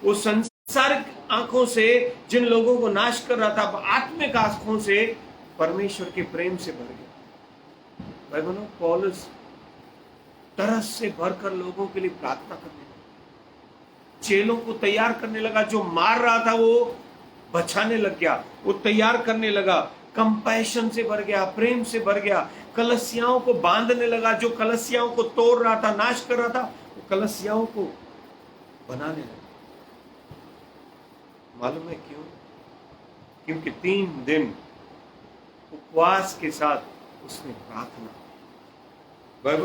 A: वो संसारिक आंखों से जिन लोगों को नाश कर रहा था, आत्मिक आंखों से परमेश्वर के प्रेम से भर गया। भाई बहनों, पौलुस तरस से भरकर लोगों के लिए प्रार्थना करने लगा, चेलों को तैयार करने लगा। जो मार रहा था वो बचाने लग गया, वो तैयार करने लगा, कंपैशन से भर गया, प्रेम से भर गया। कलसियाओं को बांधने लगा, जो कलसियाओं को तोड़ रहा था, नाश कर रहा था, वो कलसियाओं को बनाने लगा। मालूम है क्यों? क्योंकि 3 दिन उपवास के साथ उसने प्रार्थना। भाई बहनों,